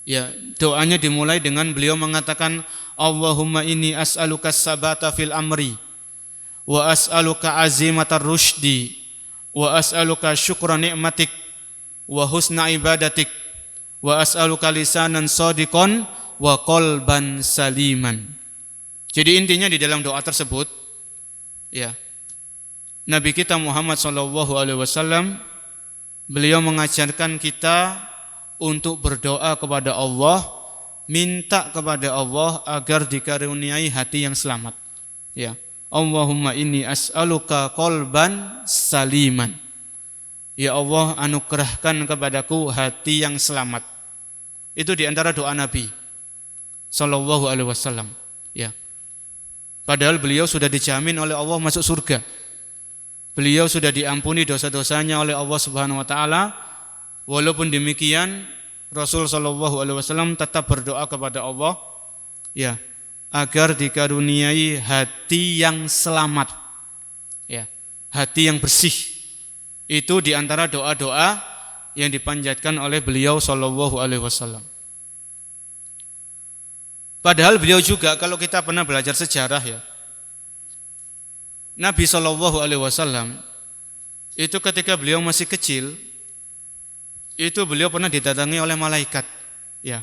Ya, doanya dimulai dengan beliau mengatakan, Allahumma inni as'aluka sabata fil amri wa as'aluka azimatar rushdi wa as'aluka syukra ni'matik wa husna ibadatik wa as'aluka lisanan shadiqan wa qalban saliman. Jadi intinya di dalam doa tersebut ya, Nabi kita Muhammad sallallahu alaihi wasallam beliau mengajarkan kita untuk berdoa kepada Allah, minta kepada Allah agar dikaruniai hati yang selamat. Ya, Allahumma inni as'aluka qalban saliman. Ya Allah, anugerahkan kepadaku hati yang selamat. Itu di antara doa Nabi sallallahu alaihi wasallam. Ya. Padahal beliau sudah dijamin oleh Allah masuk surga. Beliau sudah diampuni dosa-dosanya oleh Allah Subhanahu wa taala. Walaupun demikian, Rasul sallallahu alaihi wasallam tetap berdoa kepada Allah ya, agar dikaruniai hati yang selamat. Ya, hati yang bersih. Itu di antara doa-doa yang dipanjatkan oleh beliau sallallahu alaihi wasallam. Padahal beliau juga, kalau kita pernah belajar sejarah ya, Nabi sallallahu alaihi wasallam itu ketika beliau masih kecil, itu beliau pernah didatangi oleh malaikat. Ya.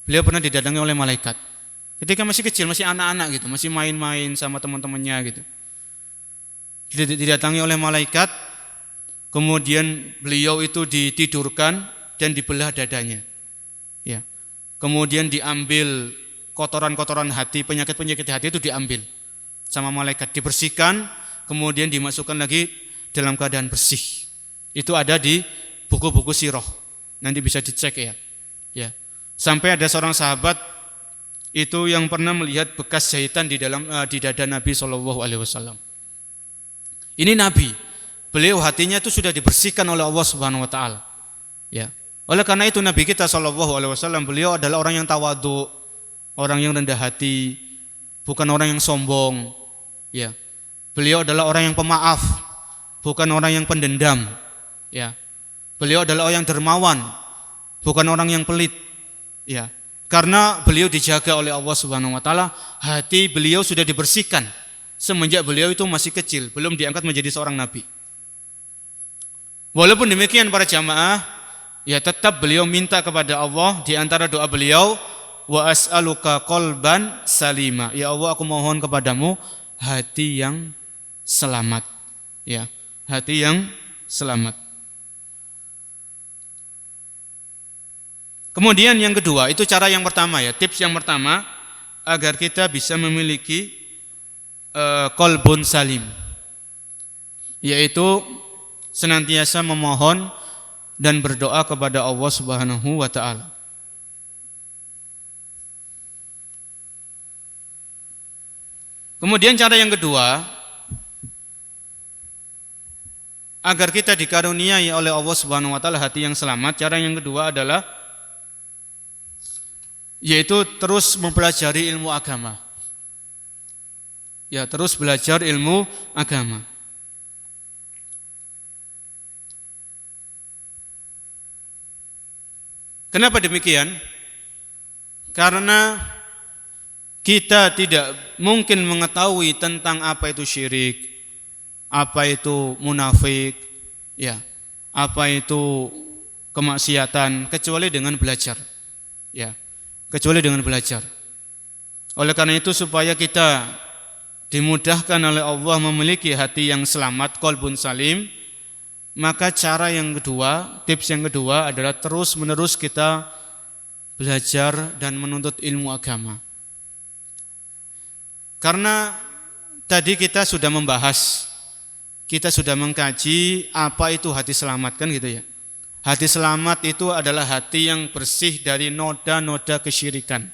Beliau pernah didatangi oleh malaikat. Ketika masih kecil, masih anak-anak gitu, masih main-main sama teman-temannya gitu. Didatangi oleh malaikat. Kemudian beliau itu ditidurkan dan dibelah dadanya. Ya. Kemudian diambil kotoran-kotoran hati, penyakit-penyakit hati itu diambil sama malaikat, dibersihkan, kemudian dimasukkan lagi dalam keadaan bersih. Itu ada di buku-buku sirah. Nanti bisa dicek ya. Ya. Sampai ada seorang sahabat itu yang pernah melihat bekas jahitan di dada Nabi sallallahu alaihi wasallam. Ini Nabi. Beliau hatinya itu sudah dibersihkan oleh Allah Subhanahu wa taala. Ya. Oleh karena itu Nabi kita sallallahu alaihi wasallam beliau adalah orang yang tawadhu, orang yang rendah hati, bukan orang yang sombong. Ya. Beliau adalah orang yang pemaaf, bukan orang yang pendendam. Ya. Beliau adalah orang yang dermawan, bukan orang yang pelit. Ya. Karena beliau dijaga oleh Allah Subhanahu wa taala, hati beliau sudah dibersihkan semenjak beliau itu masih kecil, belum diangkat menjadi seorang nabi. Walaupun demikian para jamaah, ya tetap beliau minta kepada Allah di antara doa beliau, wa as'aluka qalban salima. Ya Allah, aku mohon kepadamu hati yang selamat. Ya, hati yang selamat. Kemudian yang kedua, itu cara yang pertama ya, tips yang pertama agar kita bisa memiliki qalbun salim. Yaitu senantiasa memohon dan berdoa kepada Allah Subhanahu wa taala. Kemudian cara yang kedua, agar kita dikaruniai oleh Allah Subhanahu wa taala hati yang selamat, cara yang kedua adalah yaitu terus mempelajari ilmu agama. Ya, terus belajar ilmu agama. Kenapa demikian? Karena kita tidak mungkin mengetahui tentang apa itu syirik, apa itu munafik, ya, apa itu kemaksiatan kecuali dengan belajar. Ya, kecuali dengan belajar. Oleh karena itu supaya kita dimudahkan oleh Allah memiliki hati yang selamat, qalbun salim, maka cara yang kedua, tips yang kedua adalah terus-menerus kita belajar dan menuntut ilmu agama. Karena tadi kita sudah membahas, kita sudah mengkaji apa itu hati selamat kan gitu ya. Hati selamat itu adalah hati yang bersih dari noda-noda kesyirikan.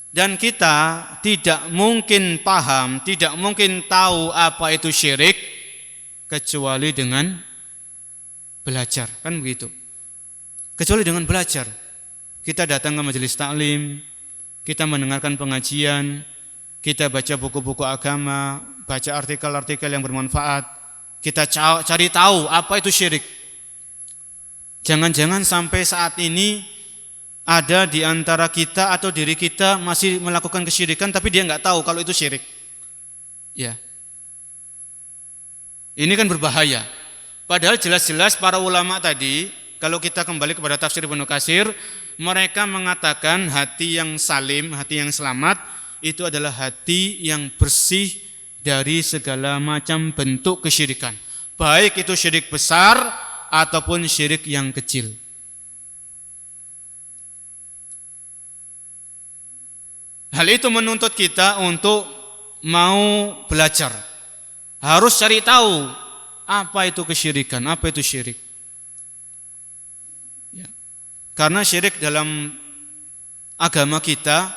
Dan kita tidak mungkin paham, tidak mungkin tahu apa itu syirik kecuali dengan belajar, kan begitu. Kecuali dengan belajar. Kita datang ke majelis taklim, kita mendengarkan pengajian, kita baca buku-buku agama, baca artikel-artikel yang bermanfaat, kita cari tahu apa itu syirik. Jangan-jangan sampai saat ini ada di antara kita atau diri kita masih melakukan kesyirikan tapi dia nggak tahu kalau itu syirik. Ya. Ini kan berbahaya. Padahal jelas-jelas para ulama tadi, kalau kita kembali kepada tafsir Ibnu Katsir, mereka mengatakan hati yang salim, hati yang selamat, itu adalah hati yang bersih dari segala macam bentuk kesyirikan. Baik itu syirik besar ataupun syirik yang kecil. Hal itu menuntut kita untuk mau belajar. Harus cari tahu apa itu kesyirikan, apa itu syirik. Ya. Karena syirik dalam agama kita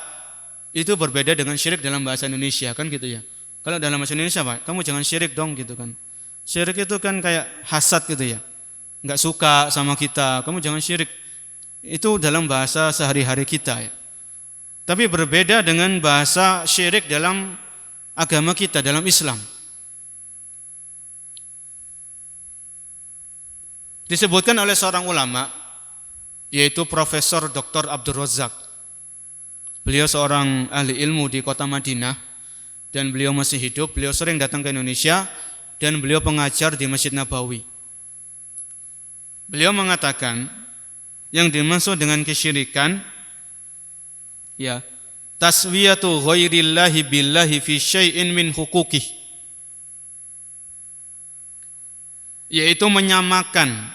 itu berbeda dengan syirik dalam bahasa Indonesia, kan gitu ya. Kalau dalam bahasa Indonesia, Pak, kamu jangan syirik dong gitu kan. Syirik itu kan kayak hasad gitu ya. Enggak suka sama kita, kamu jangan syirik. Itu dalam bahasa sehari-hari kita ya. Tapi berbeda dengan bahasa syirik dalam agama kita, dalam Islam. Disebutkan oleh seorang ulama, yaitu Profesor Dr. Abdul Razak. Beliau seorang ahli ilmu di kota Madinah, dan beliau masih hidup. Beliau sering datang ke Indonesia, dan beliau pengajar di Masjid Nabawi. Beliau mengatakan, yang dimaksud dengan kesyirikan, ya, taswiyatu ghairillahi billahi fi syai'in min huquqih, yaitu menyamakan.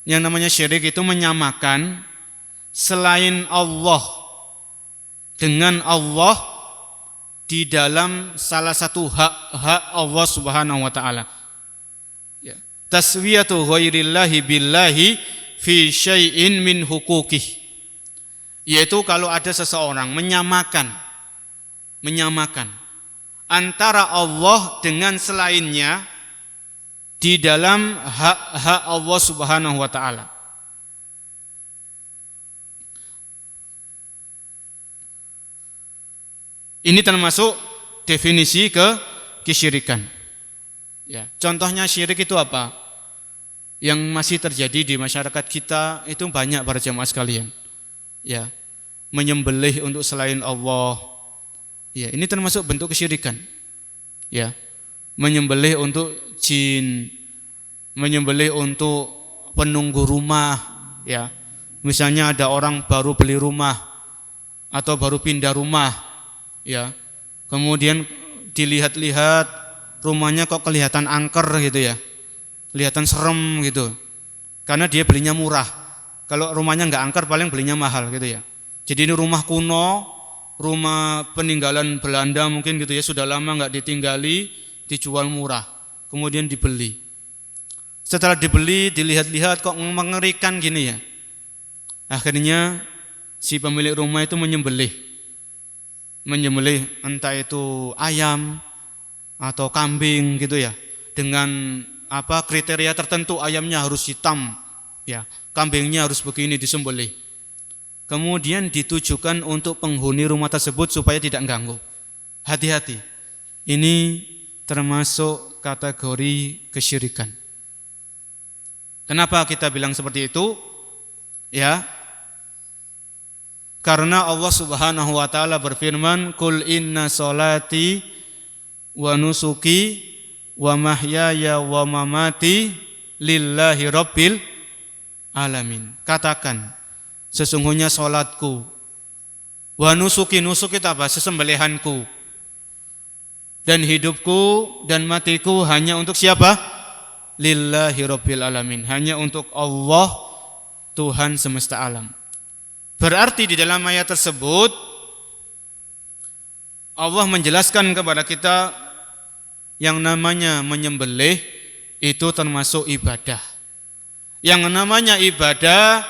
Yang namanya syirik itu menyamakan selain Allah dengan Allah di dalam salah satu hak Allah Subhanahu wa taala. Ya. Taswiyatu ghairillahi billahi fi syai'in min huquqih, yaitu kalau ada seseorang menyamakan antara Allah dengan selainnya di dalam hak-hak Allah Subhanahu wa taala. Ini termasuk definisi kesyirikan. Ya, contohnya syirik itu apa? Yang masih terjadi di masyarakat kita itu banyak para jemaah sekalian. Ya, menyembelih untuk selain Allah. Ya, ini termasuk bentuk kesyirikan. Ya, menyembelih untuk jin, menyembelih untuk penunggu rumah. Ya, misalnya ada orang baru beli rumah atau baru pindah rumah. Ya, kemudian dilihat-lihat rumahnya kok kelihatan angker gitu ya, kelihatan serem gitu, karena dia belinya murah. Kalau rumahnya nggak angker paling belinya mahal gitu ya. Jadi ini rumah kuno, rumah peninggalan Belanda mungkin gitu ya, sudah lama nggak ditinggali, dijual murah, kemudian dibeli. Setelah dibeli, dilihat-lihat kok mengerikan gini ya. Akhirnya si pemilik rumah itu menyembelih entah itu ayam atau kambing gitu ya, dengan apa kriteria tertentu, ayamnya harus hitam ya, kambingnya harus begini, disembelih. Kemudian ditujukan untuk penghuni rumah tersebut supaya tidak mengganggu. Hati-hati, ini termasuk kategori kesyirikan. Kenapa kita bilang seperti itu? Ya, karena Allah Subhanahu wa taala berfirman, "Qul inna sholati wa nusuki wa mahyaya wa mamati lillahi rabbil alamin." Katakan, sesungguhnya salatku, wa nusuki, nusuk itu apa? Sesembelihanku, dan hidupku dan matiku hanya untuk siapa? Lillahi rabbil alamin, hanya untuk Allah, Tuhan semesta alam. Berarti di dalam ayat tersebut Allah menjelaskan kepada kita yang namanya menyembelih itu termasuk ibadah. Yang namanya ibadah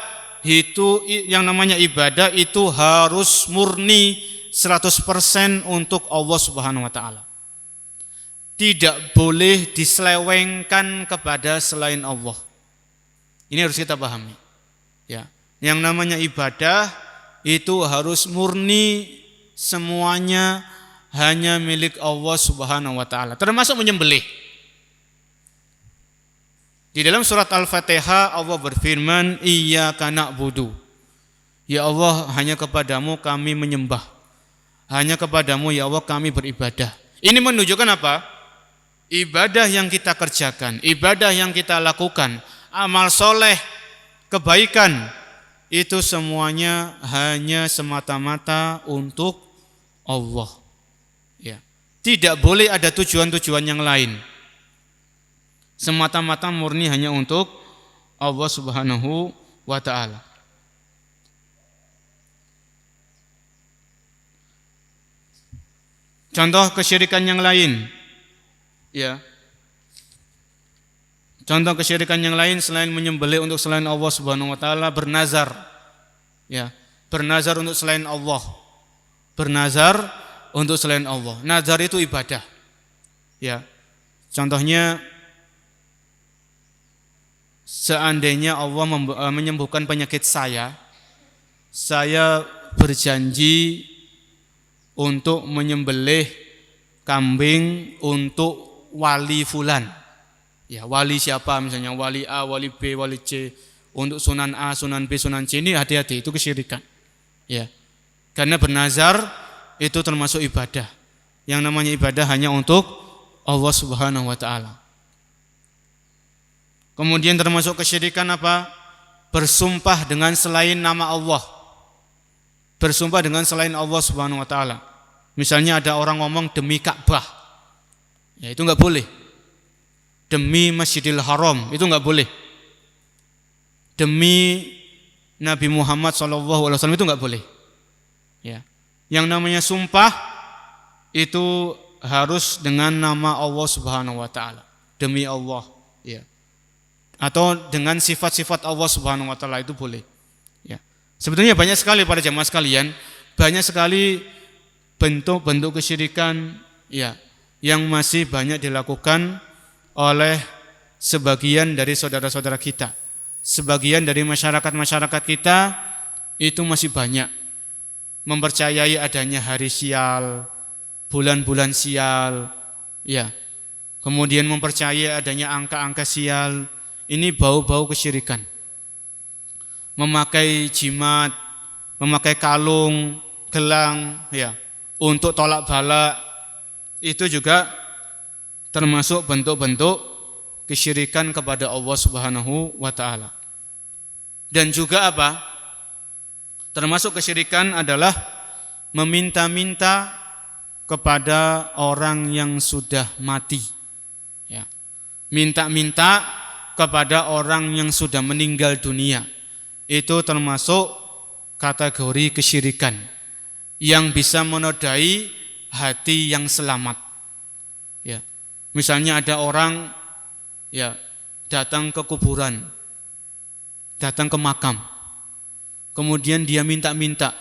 itu harus murni 100% untuk Allah Subhanahu wa taala. Tidak boleh diselewengkan kepada selain Allah. Ini harus kita pahami. Ya. Yang namanya ibadah itu harus murni, semuanya hanya milik Allah Subhanahu wa taala, termasuk menyembelih. Di dalam surat Al-Fatihah Allah berfirman, "Iyyaka na'budu." Ya Allah, hanya kepadamu kami menyembah. Hanya kepadamu ya Allah kami beribadah. Ini menunjukkan apa? ibadah yang kita kerjakan, ibadah yang kita lakukan, amal soleh, kebaikan, itu semuanya hanya semata-mata untuk Allah. Ya. Tidak boleh ada tujuan-tujuan yang lain. Semata-mata murni hanya untuk Allah Subhanahu wa ta'ala. Contoh kesyirikan yang lain, ya. Contoh kesyirikan yang lain selain menyembelih untuk selain Allah Subhanahu wa taala, bernazar. Ya, bernazar untuk selain Allah. Bernazar untuk selain Allah. Nazar itu ibadah. Ya. Contohnya seandainya Allah menyembuhkan penyakit saya berjanji untuk menyembelih kambing untuk wali fulan. Ya, wali siapa misalnya, wali A, wali B, wali C, untuk sunan A, sunan B, sunan C, ini hati-hati, itu kesyirikan. Ya. Karena bernazar itu termasuk ibadah. Yang namanya ibadah hanya untuk Allah Subhanahu wa taala. Kemudian termasuk kesyirikan apa? Bersumpah dengan selain nama Allah. Bersumpah dengan selain Allah Subhanahu wa taala. Misalnya ada orang ngomong demi Ka'bah. Ya, itu enggak boleh. Demi Masjidil Haram, itu enggak boleh. Demi Nabi Muhammad SAW, itu enggak boleh. Ya. Yang namanya sumpah itu harus dengan nama Allah Subhanahu wa taala. Demi Allah, ya. Atau dengan sifat-sifat Allah Subhanahu wa taala itu boleh. Ya. Sebetulnya banyak sekali para jamaah sekalian, banyak sekali bentuk-bentuk kesyirikan, ya, yang masih banyak dilakukan oleh sebagian dari saudara-saudara kita. Sebagian dari masyarakat-masyarakat kita itu masih banyak mempercayai adanya hari sial, bulan-bulan sial, ya. Kemudian mempercayai adanya angka-angka sial. Ini bau-bau kesyirikan. Memakai jimat, memakai kalung, gelang, ya, untuk tolak bala, itu juga termasuk bentuk-bentuk kesyirikan kepada Allah Subhanahu wa taala. Dan juga apa? Termasuk kesyirikan adalah meminta-minta kepada orang yang sudah mati. Ya. Minta-minta kepada orang yang sudah meninggal dunia. Itu termasuk kategori kesyirikan yang bisa menodai hati yang selamat. Ya. Misalnya ada orang, ya, datang ke kuburan, datang ke makam, kemudian dia minta-minta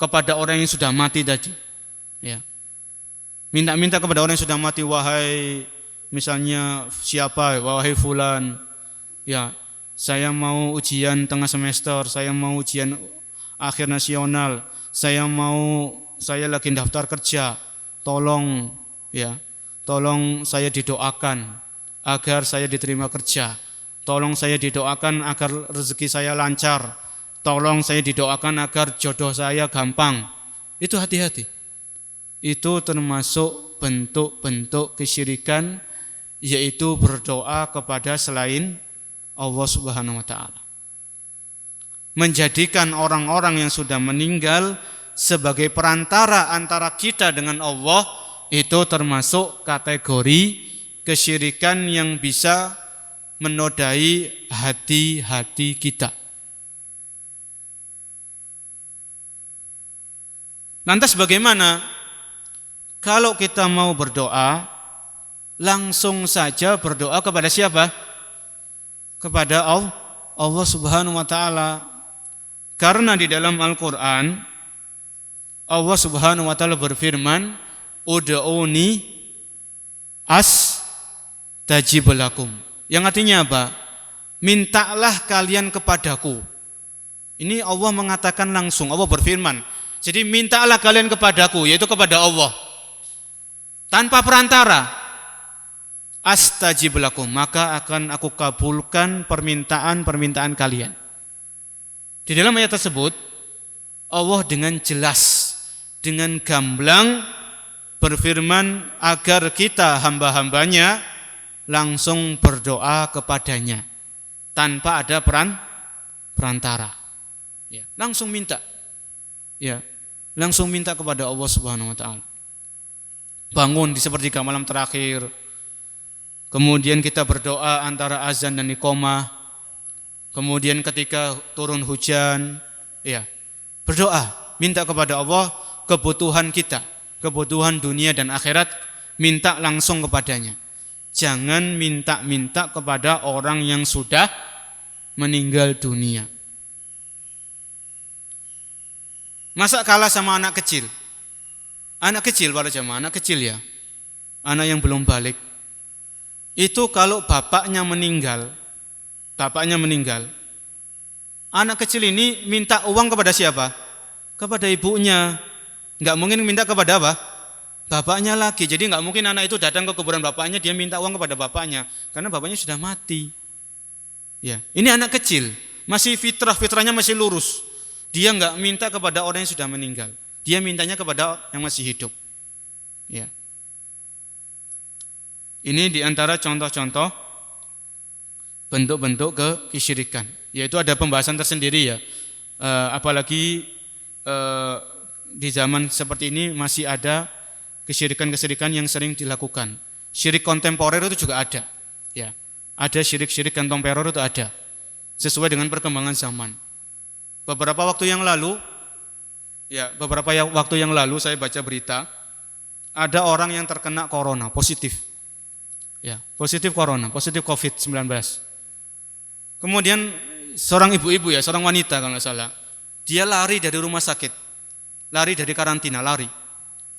kepada orang yang sudah mati tadi. Ya. Minta-minta kepada orang yang sudah mati, wahai misalnya siapa, wahai fulan, ya, saya mau ujian tengah semester, saya mau ujian akhir nasional, saya lagi daftar kerja, tolong, ya, tolong saya didoakan agar saya diterima kerja, tolong saya didoakan agar rezeki saya lancar, tolong saya didoakan agar jodoh saya gampang. Itu hati-hati. Itu termasuk bentuk-bentuk kesyirikan, yaitu berdoa kepada selain Allah Subhanahu wa taala. Menjadikan orang-orang yang sudah meninggal sebagai perantara antara kita dengan Allah, itu termasuk kategori kesyirikan yang bisa menodai hati-hati kita. Lantas bagaimana kalau kita mau berdoa, langsung saja berdoa kepada siapa? Kepada Allah Subhanahu wa taala. Karena di dalam Al-Qur'an Allah Subhanahu wa taala berfirman, "Ud'uni astajib lakum." Yang artinya apa? Mintalah kalian kepadaku. Ini Allah mengatakan langsung, Allah berfirman. Jadi mintalah kalian kepadaku, yaitu kepada Allah. Tanpa perantara. Astajib lakum, maka akan aku kabulkan permintaan-permintaan kalian. Di dalam ayat tersebut Allah dengan jelas, dengan gamblang berfirman agar kita hamba-hambanya langsung berdoa kepadanya tanpa ada perantara. Ya, langsung minta. Ya, langsung minta kepada Allah Subhanahu wa taala. Bangun di sepertiga malam terakhir. Kemudian kita berdoa antara azan dan iqamah. Kemudian ketika turun hujan, ya, berdoa, minta kepada Allah kebutuhan kita, kebutuhan dunia dan akhirat, minta langsung kepadanya. Jangan minta-minta kepada orang yang sudah meninggal dunia. Masa kalah sama anak kecil? Anak kecil para jamaah, anak kecil ya. Anak yang belum balik. Itu kalau bapaknya meninggal, anak kecil ini minta uang kepada siapa? Kepada ibunya. Enggak mungkin minta kepada apa? Bapaknya lagi. Jadi enggak mungkin anak itu datang ke kuburan bapaknya, dia minta uang kepada bapaknya, karena bapaknya sudah mati. Ya, ini anak kecil, masih fitrahnya masih lurus. Dia enggak minta kepada orang yang sudah meninggal. Dia mintanya kepada yang masih hidup. Ya. Ini diantara contoh-contoh bentuk-bentuk kesyirikan. Yaitu ada pembahasan tersendiri ya. Apalagi di zaman seperti ini masih ada kesyirikan-kesyirikan yang sering dilakukan. Syirik kontemporer itu juga ada. Ya. Ada syirik-syirik kontemporer itu ada. Sesuai dengan perkembangan zaman. Beberapa waktu yang lalu saya baca berita, ada orang yang terkena corona, positif. Ya, positif corona, positif COVID-19. Kemudian seorang ibu-ibu ya, seorang wanita kalau nggak salah, dia lari dari rumah sakit, lari dari karantina,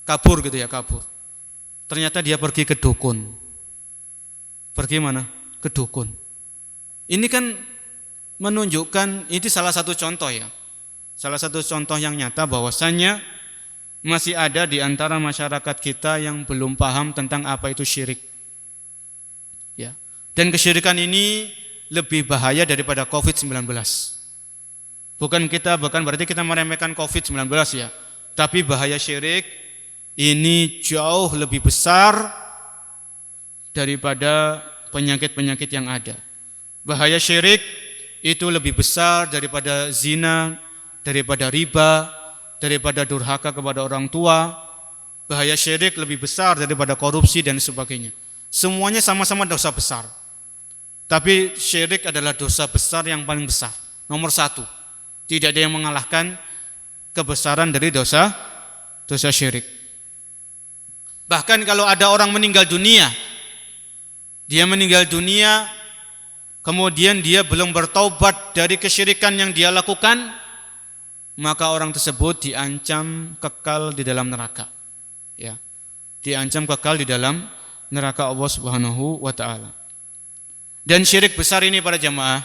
kabur gitu ya, kabur. Ternyata dia pergi ke dukun. Pergi mana? Ke dukun. Ini kan menunjukkan, ini salah satu contoh ya, salah satu contoh yang nyata bahwasannya masih ada di antara masyarakat kita yang belum paham tentang apa itu syirik. Ya. Dan kesyirikan ini lebih bahaya daripada COVID-19. Bukan berarti kita meremehkan COVID-19 ya. Tapi bahaya syirik ini jauh lebih besar daripada penyakit-penyakit yang ada. Bahaya syirik itu lebih besar daripada zina, daripada riba, daripada durhaka kepada orang tua. Bahaya syirik lebih besar daripada korupsi dan sebagainya. Semuanya sama-sama dosa besar. Tapi syirik adalah dosa besar yang paling besar, nomor 1. Tidak ada yang mengalahkan kebesaran dari dosa syirik. Bahkan kalau ada orang meninggal dunia, kemudian dia belum bertaubat dari kesyirikan yang dia lakukan, maka orang tersebut diancam kekal di dalam neraka. Ya. Diancam kekal di dalam neraka Allah Subhanahu wa taala. Dan syirik besar ini para jamaah,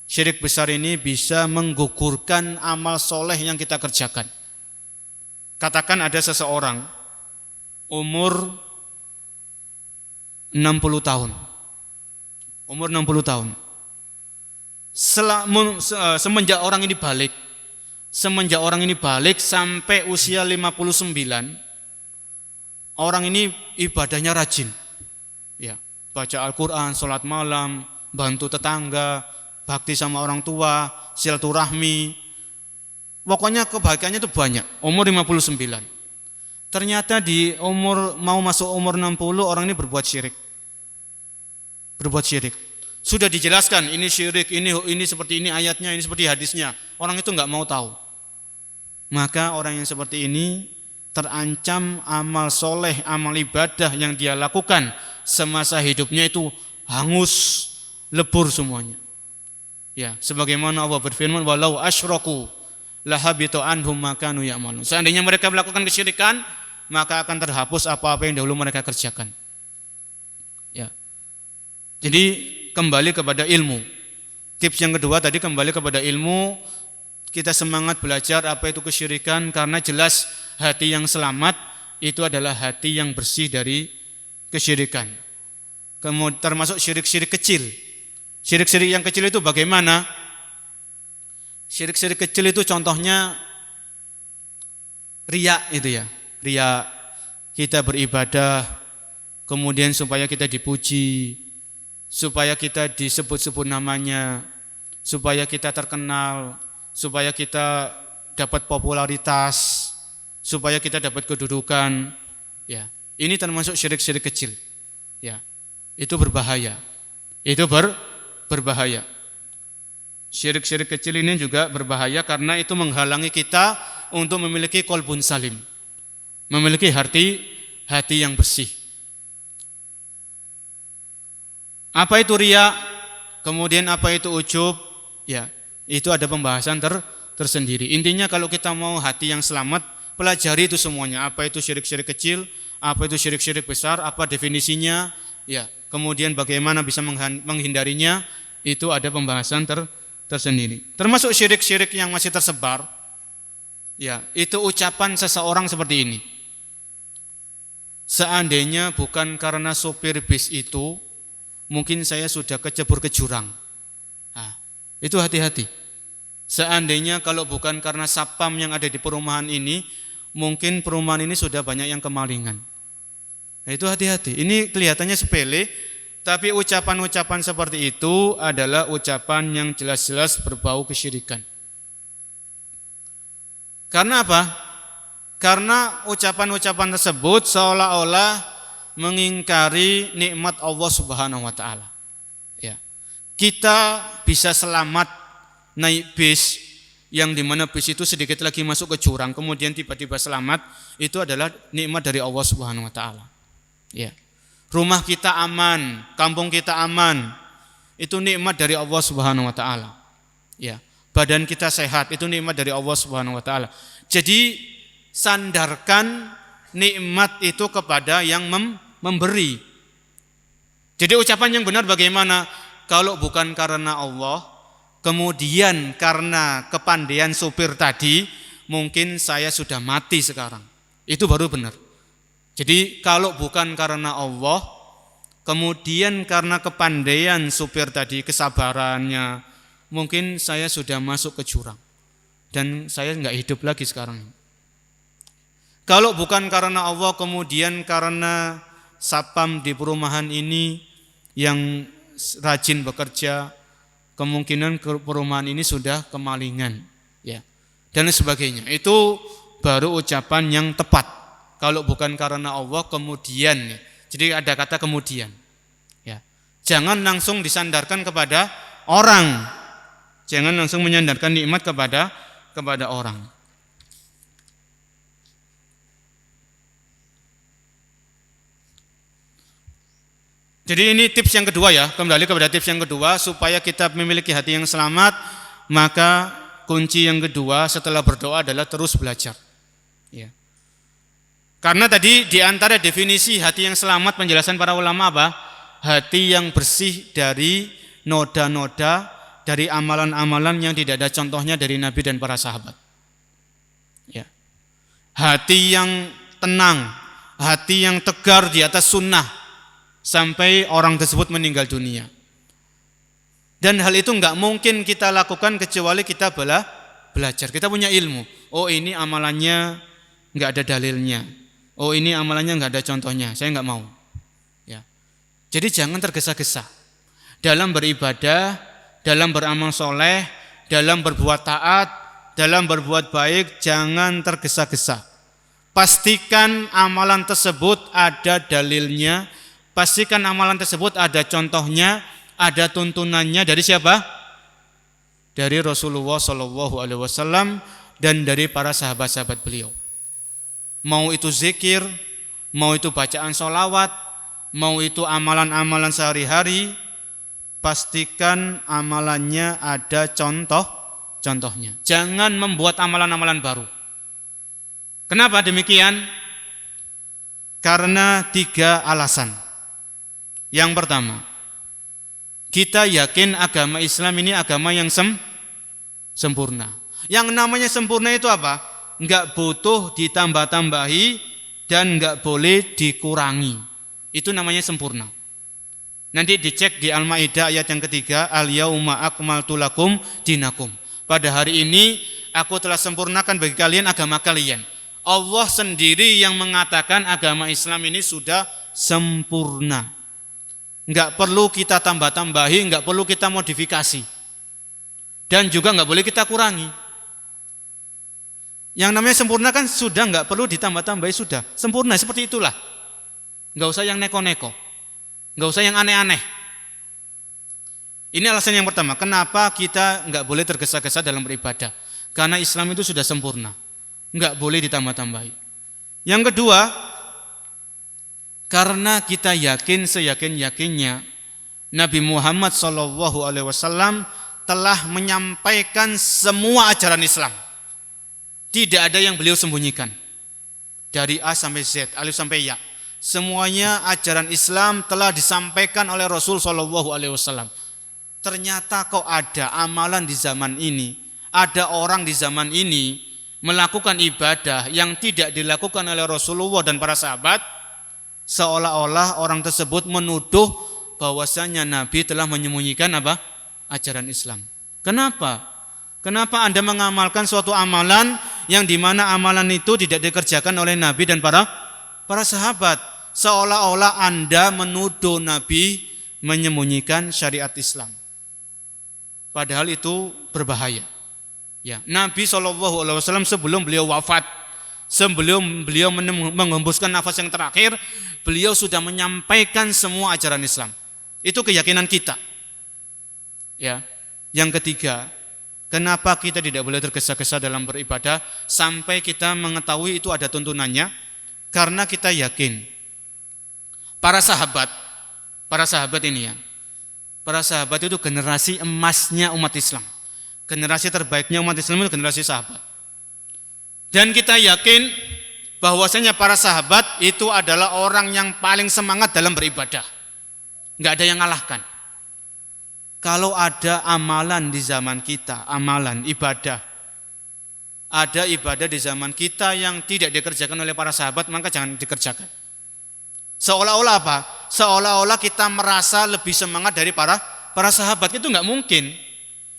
syirik besar ini bisa menggugurkan amal soleh yang kita kerjakan. Katakan ada seseorang umur 60 tahun. Umur 60 tahun. Semenjak orang ini balik sampai usia 59, orang ini ibadahnya rajin, ya, baca Al-Quran, sholat malam, bantu tetangga, bakti sama orang tua, silaturahmi. Pokoknya kebaikannya itu banyak. Umur 59. Ternyata mau masuk umur 60, orang ini berbuat syirik. Sudah dijelaskan ini syirik, ini seperti ini ayatnya, ini seperti hadisnya. Orang itu enggak mau tahu. Maka orang yang seperti ini terancam amal soleh, amal ibadah yang dia lakukan semasa hidupnya itu hangus, lebur semuanya. Ya, sebagaimana Allah berfirman, walau asyraku lahabita anhum ma kanu ya'malun. Seandainya mereka melakukan kesyirikan, maka akan terhapus apa-apa yang dahulu mereka kerjakan. Ya. Jadi kembali kepada ilmu. Tips yang kedua tadi kembali kepada ilmu. Kita semangat belajar apa itu kesyirikan, karena jelas hati yang selamat itu adalah hati yang bersih dari kesyirikan. Kemudian termasuk syirik-syirik kecil. Syirik-syirik yang kecil itu bagaimana? Syirik-syirik kecil itu contohnya riya itu ya. Riya, kita beribadah kemudian supaya kita dipuji, supaya kita disebut-sebut namanya, supaya kita terkenal, supaya kita dapat popularitas, supaya kita dapat kedudukan. Ya, ini termasuk syirik-syirik kecil. Ya, itu berbahaya. Itu berbahaya. Syirik-syirik kecil ini juga berbahaya karena itu menghalangi kita untuk memiliki qalbun salim, memiliki hati yang bersih. Apa itu riya? Kemudian apa itu ujub? Ya, itu ada pembahasan tersendiri. Intinya kalau kita mau hati yang selamat, pelajari itu semuanya. Apa itu syirik-syirik kecil? Apa itu syirik-syirik besar? Apa definisinya? Ya, kemudian bagaimana bisa menghindarinya? Itu ada pembahasan tersendiri. Termasuk syirik-syirik yang masih tersebar. Ya, itu ucapan seseorang seperti ini. Seandainya bukan karena sopir bis itu, mungkin saya sudah kecebur ke jurang. Nah, itu hati-hati. Seandainya kalau bukan karena satpam yang ada di perumahan ini, mungkin perumahan ini sudah banyak yang kemalingan. Nah, itu hati-hati. Ini kelihatannya sepele, tapi ucapan-ucapan seperti itu adalah ucapan yang jelas-jelas berbau kesyirikan. Karena apa? Karena ucapan-ucapan tersebut seolah-olah mengingkari nikmat Allah Subhanahu wa taala. Ya. Kita bisa selamat naik bis yang dimana bis itu sedikit lagi masuk ke jurang, kemudian tiba-tiba selamat, itu adalah nikmat dari Allah Subhanahu wa taala. Ya. Rumah kita aman, kampung kita aman, itu nikmat dari Allah Subhanahu wa taala. Ya. Badan kita sehat, itu nikmat dari Allah Subhanahu wa taala. Jadi sandarkan nikmat itu kepada yang memberi. Jadi ucapan yang benar bagaimana? Kalau bukan karena Allah, kemudian karena kepandaian sopir tadi, mungkin saya sudah mati sekarang. Itu baru benar. Jadi kalau bukan karena Allah, kemudian karena kepandaian sopir tadi, kesabarannya, mungkin saya sudah masuk ke jurang dan saya enggak hidup lagi sekarang. Kalau bukan karena Allah, kemudian karena satpam di perumahan ini yang rajin bekerja, kemungkinan perumahan ini sudah kemalingan, ya, dan sebagainya. Itu baru ucapan yang tepat. Kalau bukan karena Allah, kemudian, ya. Jadi ada kata kemudian. Ya. Jangan langsung disandarkan kepada orang. Jangan langsung menyandarkan nikmat kepada orang. Jadi ini tips yang kedua ya, kembali kepada tips yang kedua, supaya kita memiliki hati yang selamat, maka kunci yang kedua setelah berdoa adalah terus belajar. Ya. Karena tadi di antara definisi hati yang selamat penjelasan para ulama apa? Hati yang bersih dari noda-noda, dari amalan-amalan yang tidak ada contohnya dari Nabi dan para sahabat. Ya. Hati yang tenang, hati yang tegar di atas sunnah, sampai orang tersebut meninggal dunia. Dan hal itu enggak mungkin kita lakukan kecuali kita belajar. Kita punya ilmu. Oh, ini amalannya enggak ada dalilnya. Oh, ini amalannya enggak ada contohnya. Saya enggak mau. Ya. Jadi jangan tergesa-gesa dalam beribadah, dalam beramal soleh, dalam berbuat taat, dalam berbuat baik. Jangan tergesa-gesa. Pastikan amalan tersebut ada dalilnya. Pastikan amalan tersebut ada contohnya, ada tuntunannya dari siapa? Dari Rasulullah SAW dan dari para sahabat-sahabat beliau. Mau itu zikir, mau itu bacaan sholawat, mau itu amalan-amalan sehari-hari, pastikan amalannya ada contohnya. Jangan membuat amalan-amalan baru. Kenapa demikian? Karena 3 alasan. Yang pertama, kita yakin agama Islam ini agama yang sempurna. Yang namanya sempurna itu apa? Enggak butuh ditambah-tambahi dan enggak boleh dikurangi. Itu namanya sempurna. Nanti dicek di Al-Maidah ayat yang ketiga, Al-yauma akmaltu lakum dinakum. Pada hari ini aku telah sempurnakan bagi kalian agama kalian. Allah sendiri yang mengatakan agama Islam ini sudah sempurna. Enggak perlu kita tambah-tambahi, enggak perlu kita modifikasi. Dan juga enggak boleh kita kurangi. Yang namanya sempurna kan sudah enggak perlu ditambah-tambahi, sudah. Sempurna seperti itulah. Enggak usah yang neko-neko. Enggak usah yang aneh-aneh. Ini alasan yang pertama, kenapa kita enggak boleh tergesa-gesa dalam beribadah. Karena Islam itu sudah sempurna. Enggak boleh ditambah-tambahi. Yang kedua, karena kita yakin seyakin-yakinnya Nabi Muhammad SAW telah menyampaikan semua ajaran Islam. Tidak ada yang beliau sembunyikan. Dari A sampai Z, alif sampai ya. Semuanya ajaran Islam telah disampaikan oleh Rasul SAW. Ternyata kok ada amalan di zaman ini, ada orang di zaman ini melakukan ibadah yang tidak dilakukan oleh Rasulullah dan para sahabat, seolah-olah orang tersebut menuduh bahwasanya Nabi telah menyembunyikan apa? Ajaran Islam. Kenapa? Kenapa Anda mengamalkan suatu amalan yang dimana amalan itu tidak dikerjakan oleh Nabi dan para sahabat? Seolah-olah Anda menuduh Nabi menyembunyikan syariat Islam. Padahal itu berbahaya. Ya, Nabi SAW sebelum beliau wafat, sebelum beliau menghembuskan nafas yang terakhir, beliau sudah menyampaikan semua ajaran Islam. Itu keyakinan kita. Ya. Yang ketiga, kenapa kita tidak boleh tergesa-gesa dalam beribadah sampai kita mengetahui itu ada tuntunannya? Karena kita yakin para sahabat ini ya. Para sahabat itu generasi emasnya umat Islam. Generasi terbaiknya umat Islam itu generasi sahabat. Dan kita yakin bahwasanya para sahabat itu adalah orang yang paling semangat dalam beribadah. Enggak ada yang ngalahkan. Kalau ada amalan di zaman kita, amalan ibadah, ada ibadah di zaman kita yang tidak dikerjakan oleh para sahabat, maka jangan dikerjakan. Seolah-olah apa? Seolah-olah kita merasa lebih semangat dari para sahabat. Itu enggak mungkin.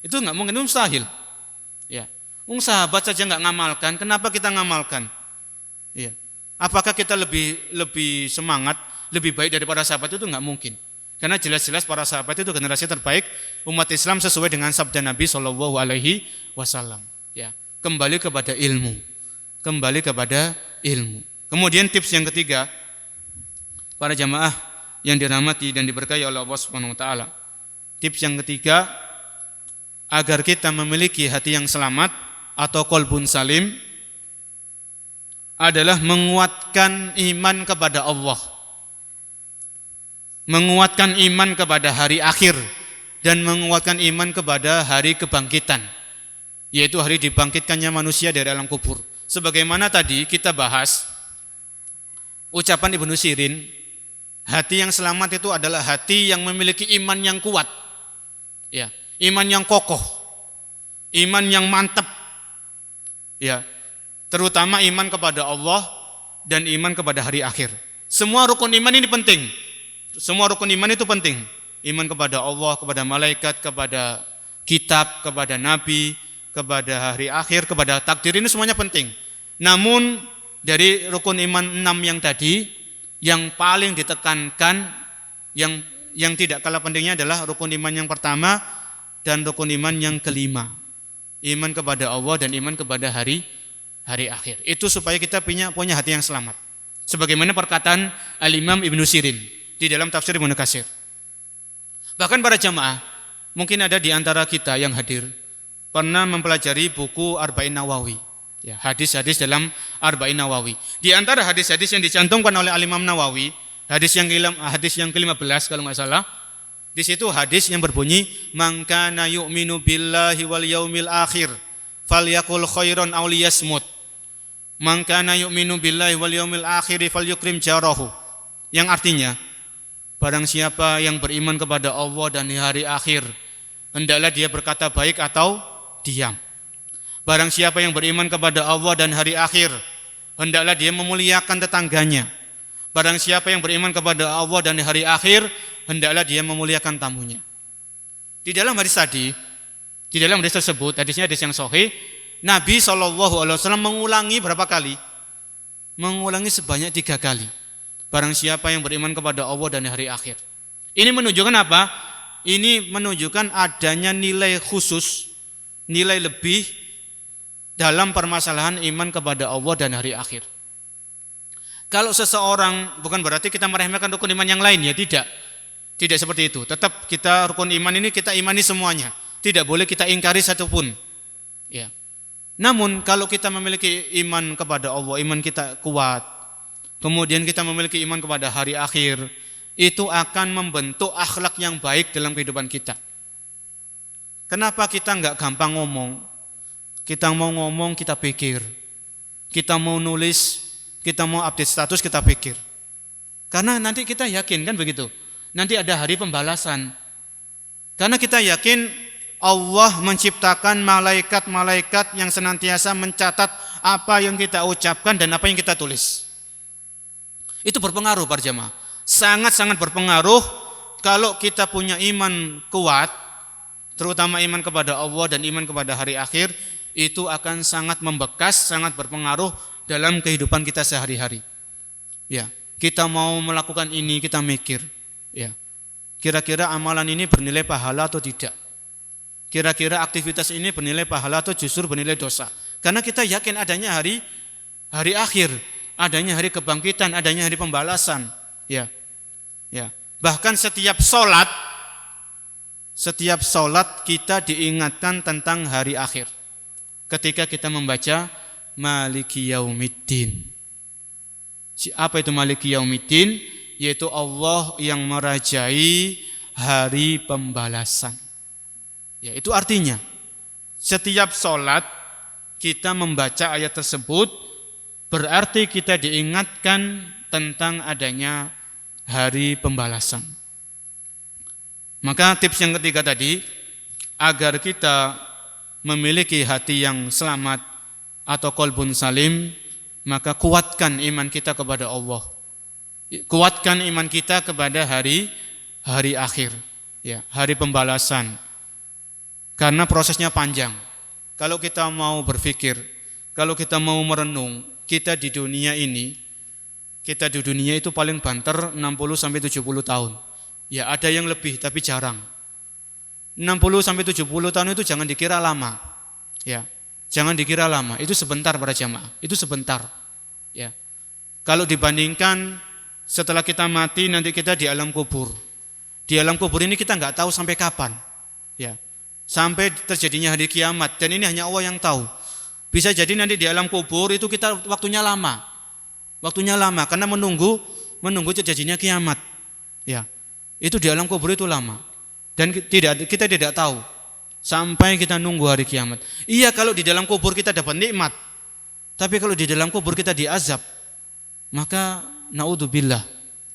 Itu enggak mungkin, itu mustahil. Ya. Sahabat saja enggak ngamalkan, kenapa kita ngamalkan? Ya. Apakah kita lebih semangat, lebih baik daripada sahabat? Itu enggak mungkin. Karena jelas-jelas para sahabat itu generasi terbaik umat Islam sesuai dengan sabda Nabi SAW. Ya. Kembali kepada ilmu. Kembali kepada ilmu. Kemudian tips yang ketiga, para jamaah yang dirahmati dan diberkahi oleh Allah Subhanahu wa taala. Tips yang ketiga, agar kita memiliki hati yang selamat atau qalbun salim adalah menguatkan iman kepada Allah, menguatkan iman kepada hari akhir, dan menguatkan iman kepada hari kebangkitan, yaitu hari dibangkitkannya manusia dari alam kubur. Sebagaimana tadi kita bahas ucapan Ibnu Sirin, hati yang selamat itu adalah hati yang memiliki iman yang kuat, ya, iman yang kokoh, iman yang mantap, ya, terutama iman kepada Allah dan iman kepada hari akhir. Semua rukun iman ini penting. Semua rukun iman itu penting. Iman kepada Allah, kepada malaikat, kepada kitab, kepada nabi, kepada hari akhir, kepada takdir, ini semuanya penting. Namun dari rukun iman 6 yang tadi, yang paling ditekankan, yang tidak kalah pentingnya adalah rukun iman yang pertama dan rukun iman yang kelima. Iman kepada Allah dan iman kepada hari akhir. Itu supaya kita punya hati yang selamat. Sebagaimana perkataan Al-Imam Ibnu Sirin di dalam tafsir Ibnu Katsir. Bahkan para jamaah, mungkin ada di antara kita yang hadir pernah mempelajari buku Arba'in Nawawi, ya, hadis-hadis dalam Arba'in Nawawi. Di antara hadis-hadis yang dicantumkan oleh Al-Imam Nawawi, hadis yang ke-15 kalau enggak salah, di situ hadis yang berbunyi, "Man kana yu'minu billahi wal yaumil akhir falyaqul khairan aw liyasmut. Man kana yu'minu billahi wal yaumil akhir falyukrim jarahu." Yang artinya, barang siapa yang beriman kepada Allah dan di hari akhir, hendaklah dia berkata baik atau diam. Barang siapa yang beriman kepada Allah dan hari akhir, hendaklah dia memuliakan tetangganya. Barang siapa yang beriman kepada Allah dan di hari akhir, hendaklah dia memuliakan tamunya. Di dalam hadis tadi, di dalam hadis tersebut, hadisnya hadis yang sahih, Nabi SAW mengulangi berapa kali? Mengulangi sebanyak 3 kali. Barang siapa yang beriman kepada Allah dan hari akhir. Ini menunjukkan apa? Ini menunjukkan adanya nilai khusus, nilai lebih dalam permasalahan iman kepada Allah dan hari akhir. Kalau seseorang, bukan berarti kita meremehkan rukun iman yang lain ya, tidak. Tidak seperti itu. Tetap kita rukun iman ini kita imani semuanya. Tidak boleh kita ingkari satupun. Ya. Namun kalau kita memiliki iman kepada Allah, iman kita kuat, kemudian kita memiliki iman kepada hari akhir, itu akan membentuk akhlak yang baik dalam kehidupan kita. Kenapa kita enggak gampang ngomong? Kita mau ngomong, kita pikir. Kita mau nulis, kita mau update status, kita pikir. Karena nanti kita yakin kan begitu. Nanti ada hari pembalasan. Karena kita yakin Allah menciptakan malaikat-malaikat yang senantiasa mencatat apa yang kita ucapkan dan apa yang kita tulis. Itu berpengaruh para jamaah. Sangat-sangat berpengaruh kalau kita punya iman kuat, terutama iman kepada Allah dan iman kepada hari akhir, itu akan sangat membekas, sangat berpengaruh dalam kehidupan kita sehari-hari. Ya, kita mau melakukan ini, kita mikir, ya. Kira-kira amalan ini bernilai pahala atau tidak? Kira-kira aktivitas ini bernilai pahala atau justru bernilai dosa? Karena kita yakin adanya hari akhir, adanya hari kebangkitan, adanya hari pembalasan. Ya, ya. Bahkan setiap sholat kita diingatkan tentang hari akhir. Ketika kita membaca Maliki Yaumiddin. Apa itu Maliki Yaumiddin? Yaitu Allah yang merajai hari pembalasan. Ya, itu artinya setiap sholat kita membaca ayat tersebut berarti kita diingatkan tentang adanya hari pembalasan. Maka tips yang ketiga tadi, agar kita memiliki hati yang selamat atau qalbun salim, maka kuatkan iman kita kepada Allah. Kuatkan iman kita kepada hari akhir, ya, hari pembalasan. Karena prosesnya panjang. Kalau kita mau berpikir, kalau kita mau merenung, kita di dunia itu paling banter 60 sampai 70 tahun. Ya, ada yang lebih tapi jarang. 60 sampai 70 tahun itu jangan dikira lama. Ya. Jangan dikira lama, itu sebentar para jamaah. Itu sebentar. Ya. Kalau dibandingkan setelah kita mati nanti kita di alam kubur. Di alam kubur ini kita enggak tahu sampai kapan. Ya. Sampai terjadinya hari kiamat, dan ini hanya Allah yang tahu. Bisa jadi nanti di alam kubur itu kita waktunya lama karena menunggu terjadinya kiamat. Ya, itu di alam kubur itu lama, dan kita tidak tahu sampai kita nunggu hari kiamat. Iya, kalau di dalam kubur kita dapat nikmat, tapi kalau di dalam kubur kita diazab, maka naudzubillah,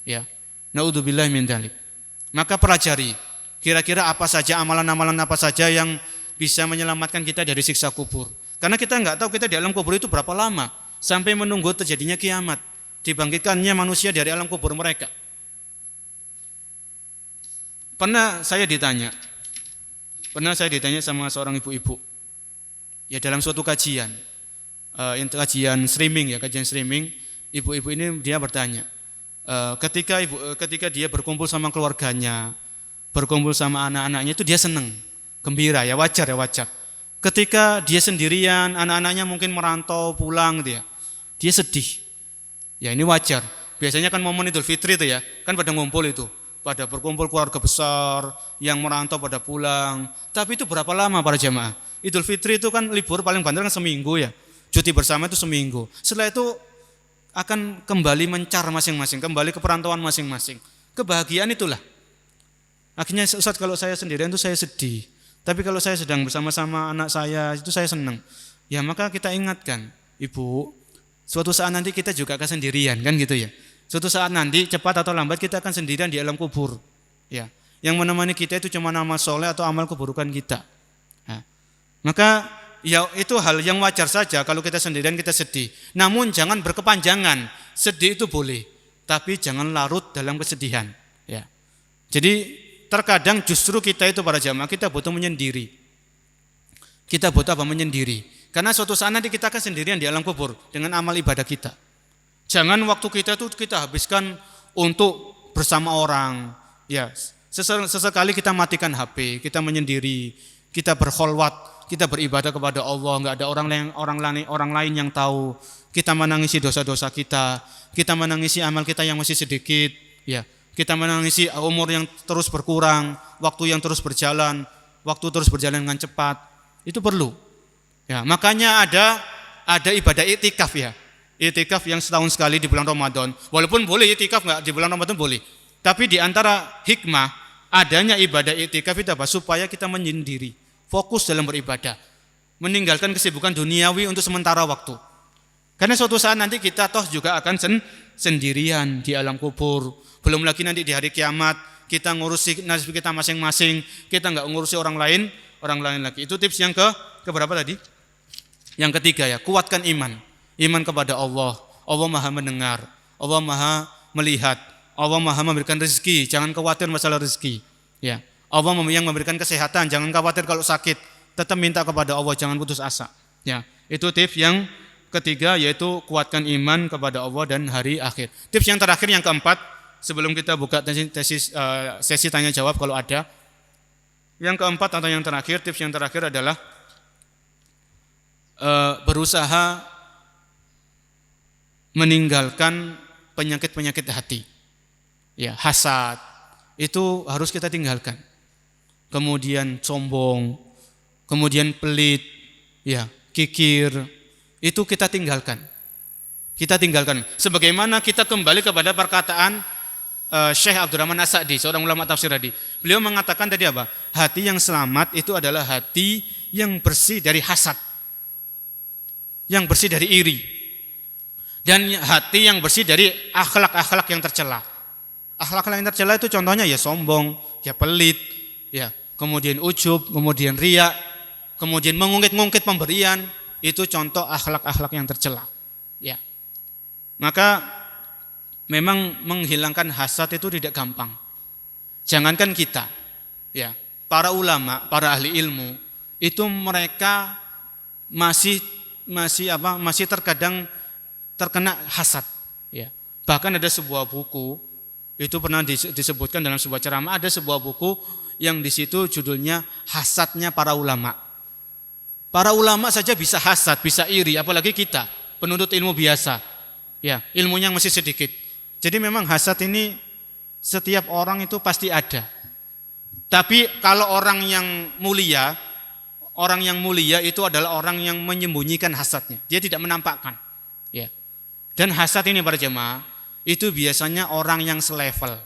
ya, naudzubillah min dzalik. Maka pelajari. Kira-kira apa saja amalan-amalan apa saja yang bisa menyelamatkan kita dari siksa kubur. Karena kita enggak tahu kita di alam kubur itu berapa lama sampai menunggu terjadinya kiamat, dibangkitkannya manusia dari alam kubur mereka. Pernah saya ditanya sama seorang ibu-ibu. Ya, dalam suatu kajian streaming, ibu-ibu ini dia bertanya, ketika dia berkumpul sama keluarganya, berkumpul sama anak-anaknya itu dia senang, gembira, ya wajar. Ketika dia sendirian, anak-anaknya mungkin merantau pulang dia sedih. Ya, ini wajar. Biasanya kan momen Idul Fitri itu ya, kan pada ngumpul itu, pada berkumpul keluarga besar yang merantau pada pulang. Tapi itu berapa lama para jamaah? Idul Fitri itu kan libur paling banter kan seminggu ya. Cuti bersama itu seminggu. Setelah itu akan kembali mencar masing-masing, kembali ke perantauan masing-masing. Kebahagiaan itulah. Akhirnya Ustaz, kalau saya sendirian itu saya sedih. Tapi kalau saya sedang bersama-sama anak saya itu saya senang. Ya, maka kita ingatkan, Ibu, suatu saat nanti kita juga akan sendirian, kan gitu ya. Suatu saat nanti cepat atau lambat kita akan sendirian di alam kubur. Ya, yang menemani kita itu cuma amal soleh atau amal keburukan kita. Nah, maka ya itu hal yang wajar saja kalau kita sendirian kita sedih. Namun jangan berkepanjangan. Sedih itu boleh, tapi jangan larut dalam kesedihan. Ya. Jadi terkadang justru kita itu para jamaah kita butuh menyendiri. Kita butuh apa? Menyendiri. Karena suatu saat nanti kita akan sendirian di alam kubur dengan amal ibadah kita. Jangan waktu kita itu kita habiskan untuk bersama orang. Ya, sesekali kita matikan HP, kita menyendiri, kita berkholwat, kita beribadah kepada Allah, enggak ada orang lain yang tahu. Kita menangisi dosa-dosa kita menangisi amal kita yang masih sedikit, ya. Kita menangisi umur yang terus berkurang, waktu yang terus berjalan, waktu terus berjalan dengan cepat. Itu perlu. Ya, makanya ada ibadah iktikaf ya. Iktikaf yang setahun sekali di bulan Ramadan. Walaupun boleh iktikaf enggak di bulan Ramadan boleh. Tapi di antara hikmah adanya ibadah iktikaf itu apa? Supaya kita menyendiri, fokus dalam beribadah. Meninggalkan kesibukan duniawi untuk sementara waktu. Karena suatu saat nanti kita toh juga akan sendirian di alam kubur. Belum lagi nanti di hari kiamat kita ngurusi nasib kita masing-masing. Kita enggak ngurusi orang lain lagi. Itu tips yang keberapa tadi? Yang ketiga ya, kuatkan iman. Iman kepada Allah. Allah Maha mendengar, Allah Maha melihat, Allah Maha memberikan rezeki. Jangan khawatir masalah rezeki. Ya. Allah yang memberikan kesehatan, jangan khawatir kalau sakit. Tetap minta kepada Allah, jangan putus asa. Ya. Itu tips yang ketiga, yaitu kuatkan iman kepada Allah dan hari akhir. Tips yang terakhir, yang keempat, sebelum kita buka sesi tanya jawab kalau ada. Yang keempat atau yang terakhir, tips yang terakhir adalah berusaha meninggalkan penyakit-penyakit hati. Ya, hasad itu harus kita tinggalkan. Kemudian sombong, kemudian pelit, ya, kikir, itu kita tinggalkan. Kita tinggalkan. Sebagaimana kita kembali kepada perkataan Syekh Abdurrahman As-Sa'di, seorang ulama tafsir tadi. Beliau mengatakan tadi apa? Hati yang selamat itu adalah hati yang bersih dari hasad, yang bersih dari iri, dan hati yang bersih dari akhlak-akhlak yang tercela. Akhlak yang tercela itu contohnya ya sombong, ya pelit, ya kemudian ujub, kemudian riya, kemudian mengungkit-ungkit pemberian. Itu contoh akhlak-akhlak yang tercela. Ya. Maka memang menghilangkan hasad itu tidak gampang. Jangankan kita, ya, para ulama, para ahli ilmu itu mereka masih terkadang terkena hasad. Ya. Bahkan ada sebuah buku itu pernah disebutkan dalam sebuah ceramah, ada sebuah buku yang di situ judulnya Hasadnya Para Ulama. Para ulama saja bisa hasad, bisa iri, apalagi kita penuntut ilmu biasa. Ya, ilmunya masih sedikit. Jadi memang hasad ini setiap orang itu pasti ada. Tapi kalau orang yang mulia itu adalah orang yang menyembunyikan hasadnya. Dia tidak menampakkan. Ya. Dan hasad ini para jemaah itu biasanya orang yang selevel.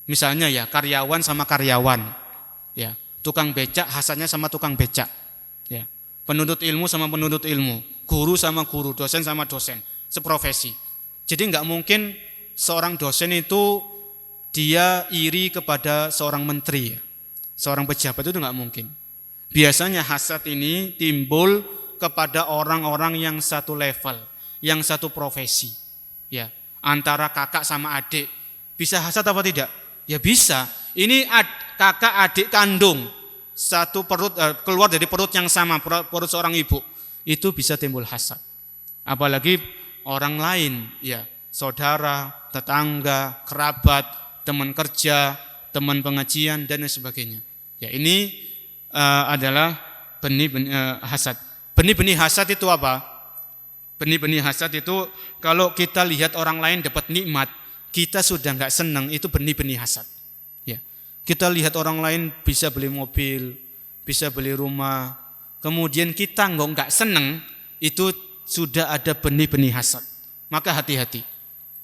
Misalnya ya, karyawan sama karyawan. Ya, tukang becak hasadnya sama tukang becak. Ya. Penuntut ilmu sama penuntut ilmu, guru sama guru, dosen sama dosen, seprofesi. Jadi enggak mungkin seorang dosen itu dia iri kepada seorang menteri, seorang pejabat, itu enggak mungkin. Biasanya hasad ini timbul kepada orang-orang yang satu level, yang satu profesi. Ya, antara kakak sama adik. Bisa hasad apa tidak? Ya bisa. Ini kakak adik kandung, satu perut, keluar dari perut yang sama, perut seorang ibu. Itu bisa timbul hasad. Apalagi orang lain, ya, saudara, tetangga, kerabat, teman kerja, teman pengajian dan sebagainya. Ya, ini adalah benih-benih hasad. Benih-benih hasad itu apa? Benih-benih hasad itu kalau kita lihat orang lain dapat nikmat, kita sudah enggak senang, itu benih-benih hasad. Ya. Kita lihat orang lain bisa beli mobil, bisa beli rumah, kemudian kita enggak senang, itu sudah ada benih-benih hasad. Maka hati-hati.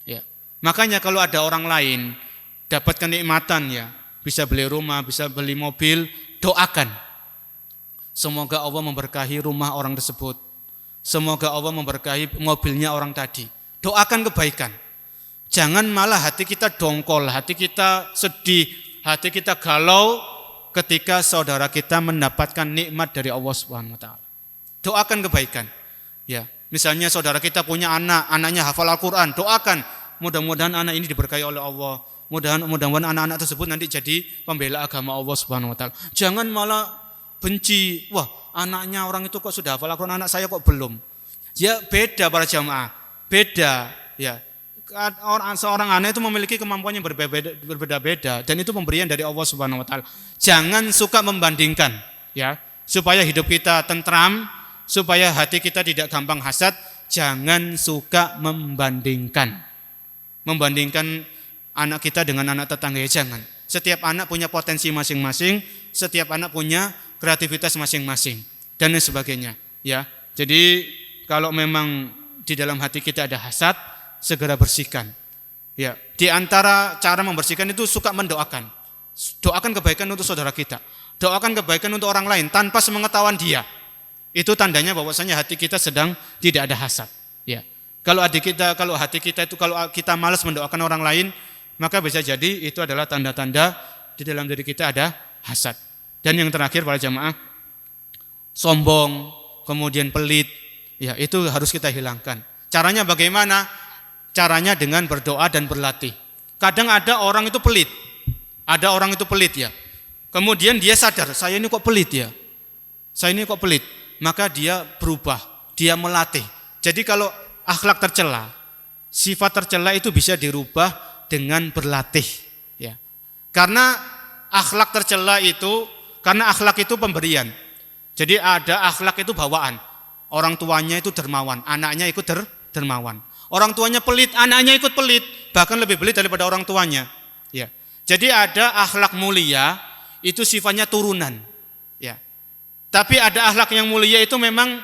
Ya. Makanya kalau ada orang lain dapat kenikmatan, ya, bisa beli rumah, bisa beli mobil, doakan. Semoga Allah memberkahi rumah orang tersebut. Semoga Allah memberkahi mobilnya orang tadi. Doakan kebaikan. Jangan malah hati kita dongkol, hati kita sedih, hati kita galau ketika saudara kita mendapatkan nikmat dari Allah Subhanahu wa taala. Doakan kebaikan. Ya, misalnya saudara kita punya anak, anaknya hafal Al-Qur'an, doakan mudah-mudahan anak ini diberkahi oleh Allah. Mudah-mudahan anak-anak tersebut nanti jadi pembela agama Allah Subhanahu wa taala. Jangan malah benci. Wah, anaknya orang itu kok sudah hafal Al-Qur'an, anak saya kok belum. Ya beda para jamaah. Beda Ya. Seorang anak itu memiliki kemampuan yang berbeda-beda dan itu pemberian dari Allah Subhanahu wa taala. Jangan suka membandingkan, ya. Supaya hidup kita tentram, supaya hati kita tidak gampang hasad, jangan suka membandingkan. Membandingkan anak kita dengan anak tetangga, ya jangan. Setiap anak punya potensi masing-masing, setiap anak punya kreativitas masing-masing dan lain sebagainya, ya. Jadi kalau memang di dalam hati kita ada hasad, segera bersihkan. Ya, di antara cara membersihkan itu suka mendoakan. Doakan kebaikan untuk saudara kita. Doakan kebaikan untuk orang lain tanpa sepengetahuan dia. Itu tandanya bahwasanya hati kita sedang tidak ada hasad. Ya. Kalau hati kita kalau kita malas mendoakan orang lain, maka bisa jadi itu adalah tanda-tanda di dalam diri kita ada hasad. Dan yang terakhir para jamaah, sombong, kemudian pelit, ya itu harus kita hilangkan. Caranya bagaimana? Caranya dengan berdoa dan berlatih. Kadang ada orang itu pelit. Ada orang itu pelit ya. Kemudian dia sadar, saya ini kok pelit ya. Saya ini kok pelit. Maka dia berubah, dia melatih. Jadi kalau akhlak tercela, sifat tercela itu bisa dirubah dengan berlatih ya. Karena akhlak tercela itu, karena akhlak itu pemberian. Jadi ada akhlak itu bawaan. Orang tuanya itu dermawan, anaknya ikut dermawan. Orang tuanya pelit, anaknya ikut pelit, bahkan lebih pelit daripada orang tuanya. Ya. Jadi ada akhlak mulia, itu sifatnya turunan. Ya. Tapi ada akhlak yang mulia itu memang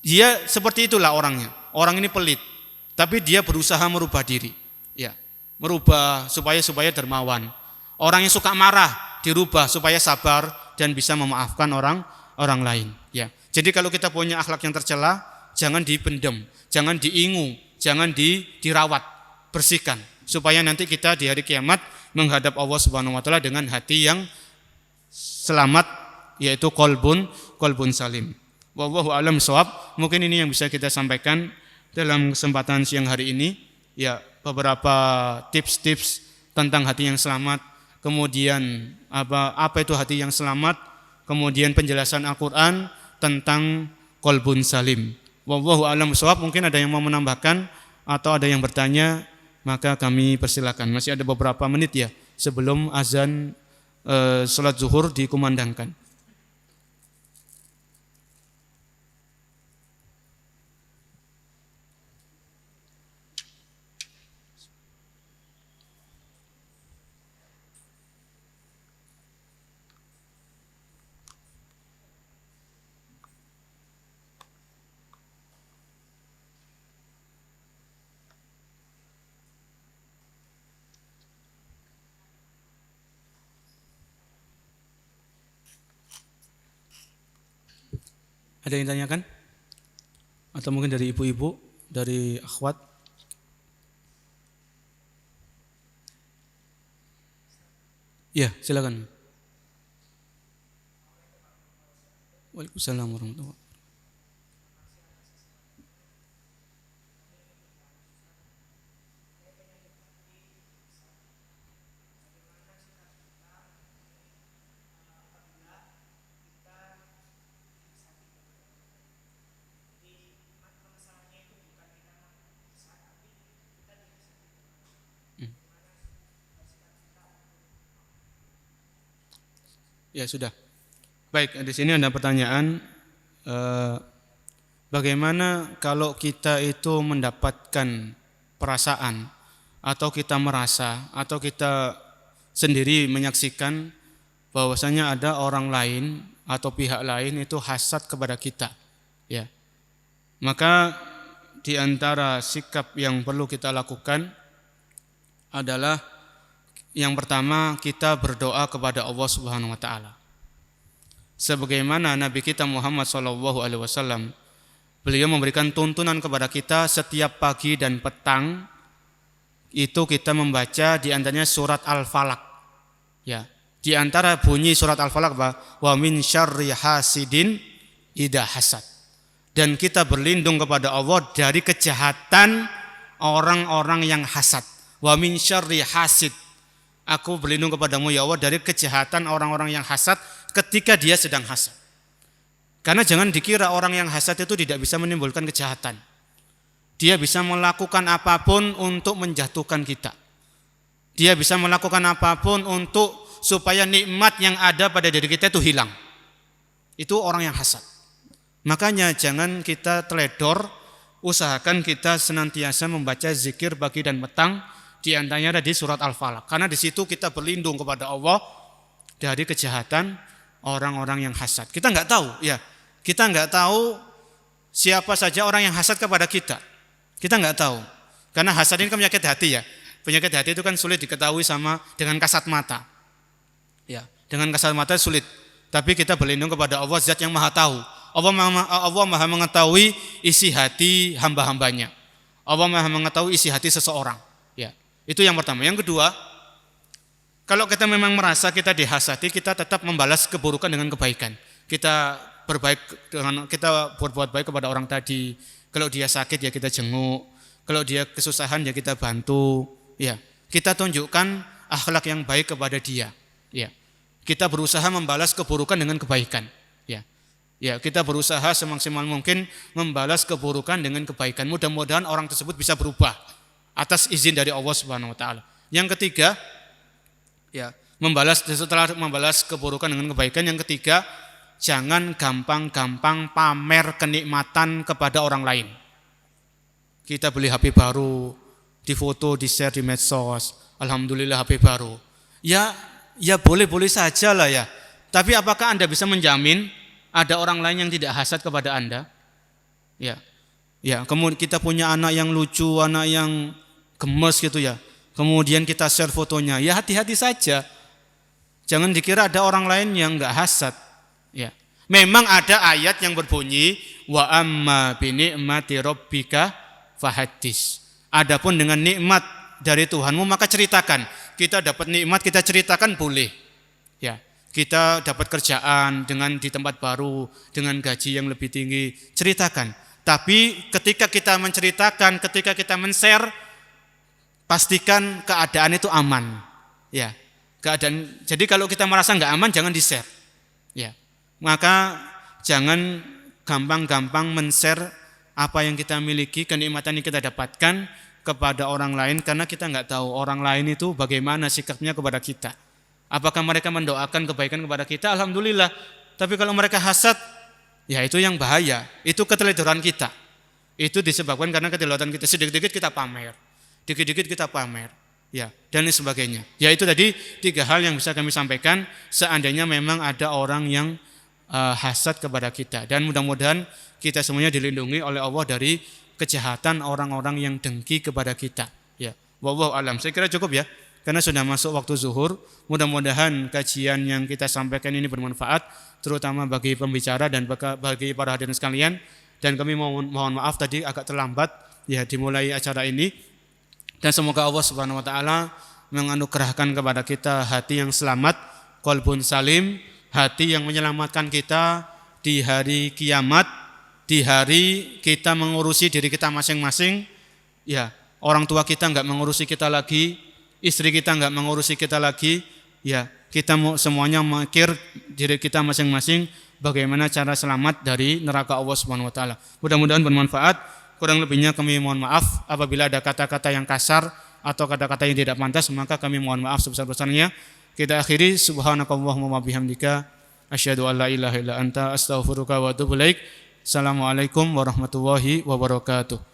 dia seperti itulah orangnya. Orang ini pelit, tapi dia berusaha merubah diri. Ya. Merubah supaya dermawan. Orang yang suka marah dirubah supaya sabar dan bisa memaafkan orang lain. Ya. Jadi kalau kita punya akhlak yang tercela, jangan dipendam, jangan diingu, jangan dirawat, bersihkan supaya nanti kita di hari kiamat menghadap Allah Subhanahu wa taala dengan hati yang selamat, yaitu qalbun salim. Wallahu a'lam shawab. Mungkin ini yang bisa kita sampaikan dalam kesempatan siang hari ini. Ya, beberapa tips-tips tentang hati yang selamat, kemudian apa itu hati yang selamat, kemudian penjelasan Al-Qur'an tentang qalbun salim. Wallahu a'lam bishawab. Mungkin ada yang mau menambahkan atau ada yang bertanya, maka kami persilakan. Masih ada beberapa menit ya sebelum azan salat zuhur dikumandangkan. Ada yang tanyakan? Atau mungkin dari ibu-ibu, dari akhwat? Ya, silakan. Waalaikumsalam warahmatullahi wabarakatuh. Ya sudah. Baik, di sini ada pertanyaan. Bagaimana kalau kita itu mendapatkan perasaan atau kita merasa atau kita sendiri menyaksikan bahwasanya ada orang lain atau pihak lain itu hasad kepada kita, ya. Maka di antara sikap yang perlu kita lakukan adalah yang pertama, kita berdoa kepada Allah Subhanahu wa taala. Sebagaimana Nabi kita Muhammad SAW, beliau memberikan tuntunan kepada kita setiap pagi dan petang, itu kita membaca di antaranya surat Al-Falaq. Ya, di antara bunyi surat Al-Falaq, wa min syarri hasidin idza hasad. Dan kita berlindung kepada Allah dari kejahatan orang-orang yang hasad. Wa min syarri hasid. Aku berlindung kepadamu ya Allah dari kejahatan orang-orang yang hasad ketika dia sedang hasad. Karena jangan dikira orang yang hasad itu tidak bisa menimbulkan kejahatan. Dia bisa melakukan apapun untuk menjatuhkan kita. Dia bisa melakukan apapun untuk supaya nikmat yang ada pada diri kita itu hilang. Itu orang yang hasad. Makanya jangan kita teledor, usahakan kita senantiasa membaca zikir pagi dan petang, di antaranya ada di surat Al-Falaq. Karena di situ kita berlindung kepada Allah dari kejahatan orang-orang yang hasad. Kita nggak tahu, ya. Kita nggak tahu siapa saja orang yang hasad kepada kita. Kita nggak tahu. Karena hasad ini kan penyakit hati ya. Penyakit hati itu kan sulit diketahui dengan kasat mata. Ya, dengan kasat mata sulit. Tapi kita berlindung kepada Allah, Zat yang Maha Tahu. Allah Maha mengetahui isi hati hamba-hambanya. Allah Maha mengetahui isi hati seseorang. Ya, itu yang pertama. Yang kedua, kalau kita memang merasa kita dihasati, kita tetap membalas keburukan dengan kebaikan. Kita berbuat baik kepada orang tadi. Kalau dia sakit ya kita jenguk. Kalau dia kesusahan ya kita bantu. Ya, kita tunjukkan akhlak yang baik kepada dia. Ya, kita berusaha membalas keburukan dengan kebaikan. Ya, kita berusaha semaksimal mungkin membalas keburukan dengan kebaikan. Mudah-mudahan orang tersebut bisa berubah atas izin dari Allah Subhanahu wa taala. Yang ketiga, ya, setelah membalas keburukan dengan kebaikan, yang ketiga, jangan gampang-gampang pamer kenikmatan kepada orang lain. Kita beli HP baru, difoto, di-share di medsos, alhamdulillah HP baru. Ya boleh-boleh saja lah ya. Tapi apakah Anda bisa menjamin ada orang lain yang tidak hasad kepada Anda? Ya, kemudian kita punya anak yang lucu, anak yang gemes gitu ya. Kemudian kita share fotonya. Ya hati-hati saja. Jangan dikira ada orang lain yang enggak hasad. Ya. Memang ada ayat yang berbunyi wa amma bi ni'mati rabbika fahaddits. Adapun dengan nikmat dari Tuhanmu maka ceritakan. Kita dapat nikmat kita ceritakan boleh. Ya. Kita dapat kerjaan di tempat baru, dengan gaji yang lebih tinggi, ceritakan. Tapi ketika kita menceritakan, ketika kita men-share, pastikan keadaan itu aman. Ya, jadi kalau kita merasa nggak aman, jangan di-share. Ya, maka jangan gampang-gampang men-share apa yang kita miliki, kenikmatan yang kita dapatkan kepada orang lain, karena kita nggak tahu orang lain itu bagaimana sikapnya kepada kita. Apakah mereka mendoakan kebaikan kepada kita? Alhamdulillah. Tapi kalau mereka hasad, ya itu yang bahaya. Itu keteledoran kita. Itu disebabkan karena keteledoran kita. Sedikit-sedikit kita pamer. Dikit-dikit kita pamer. Ya, dan lain sebagainya. Ya itu tadi 3 hal yang bisa kami sampaikan seandainya memang ada orang yang hasad kepada kita. Dan mudah-mudahan kita semuanya dilindungi oleh Allah dari kejahatan orang-orang yang dengki kepada kita. Ya, wallahu alam. Saya kira cukup ya. Karena sudah masuk waktu zuhur, mudah-mudahan kajian yang kita sampaikan ini bermanfaat, terutama bagi pembicara dan bagi para hadirin sekalian. Dan kami mohon maaf tadi agak terlambat ya dimulai acara ini. Dan semoga Allah Subhanahu wa taala menganugerahkan kepada kita hati yang selamat, qalbun salim, hati yang menyelamatkan kita di hari kiamat, di hari kita mengurusi diri kita masing-masing. Ya, orang tua kita enggak mengurusi kita lagi. Istri kita enggak mengurusi kita lagi, ya kita semuanya mikir diri kita masing-masing bagaimana cara selamat dari neraka Allah Subhanahu wa taala. Mudah-mudahan bermanfaat. Kurang lebihnya kami mohon maaf apabila ada kata-kata yang kasar atau kata-kata yang tidak pantas, maka kami mohon maaf sebesar-besarnya. Kita akhiri subhanakallahumma wa bihamdika asyhadu an la ilaha illa anta astaghfiruka wa atubu ilaik. Assalamualaikum warahmatullahi wabarakatuh.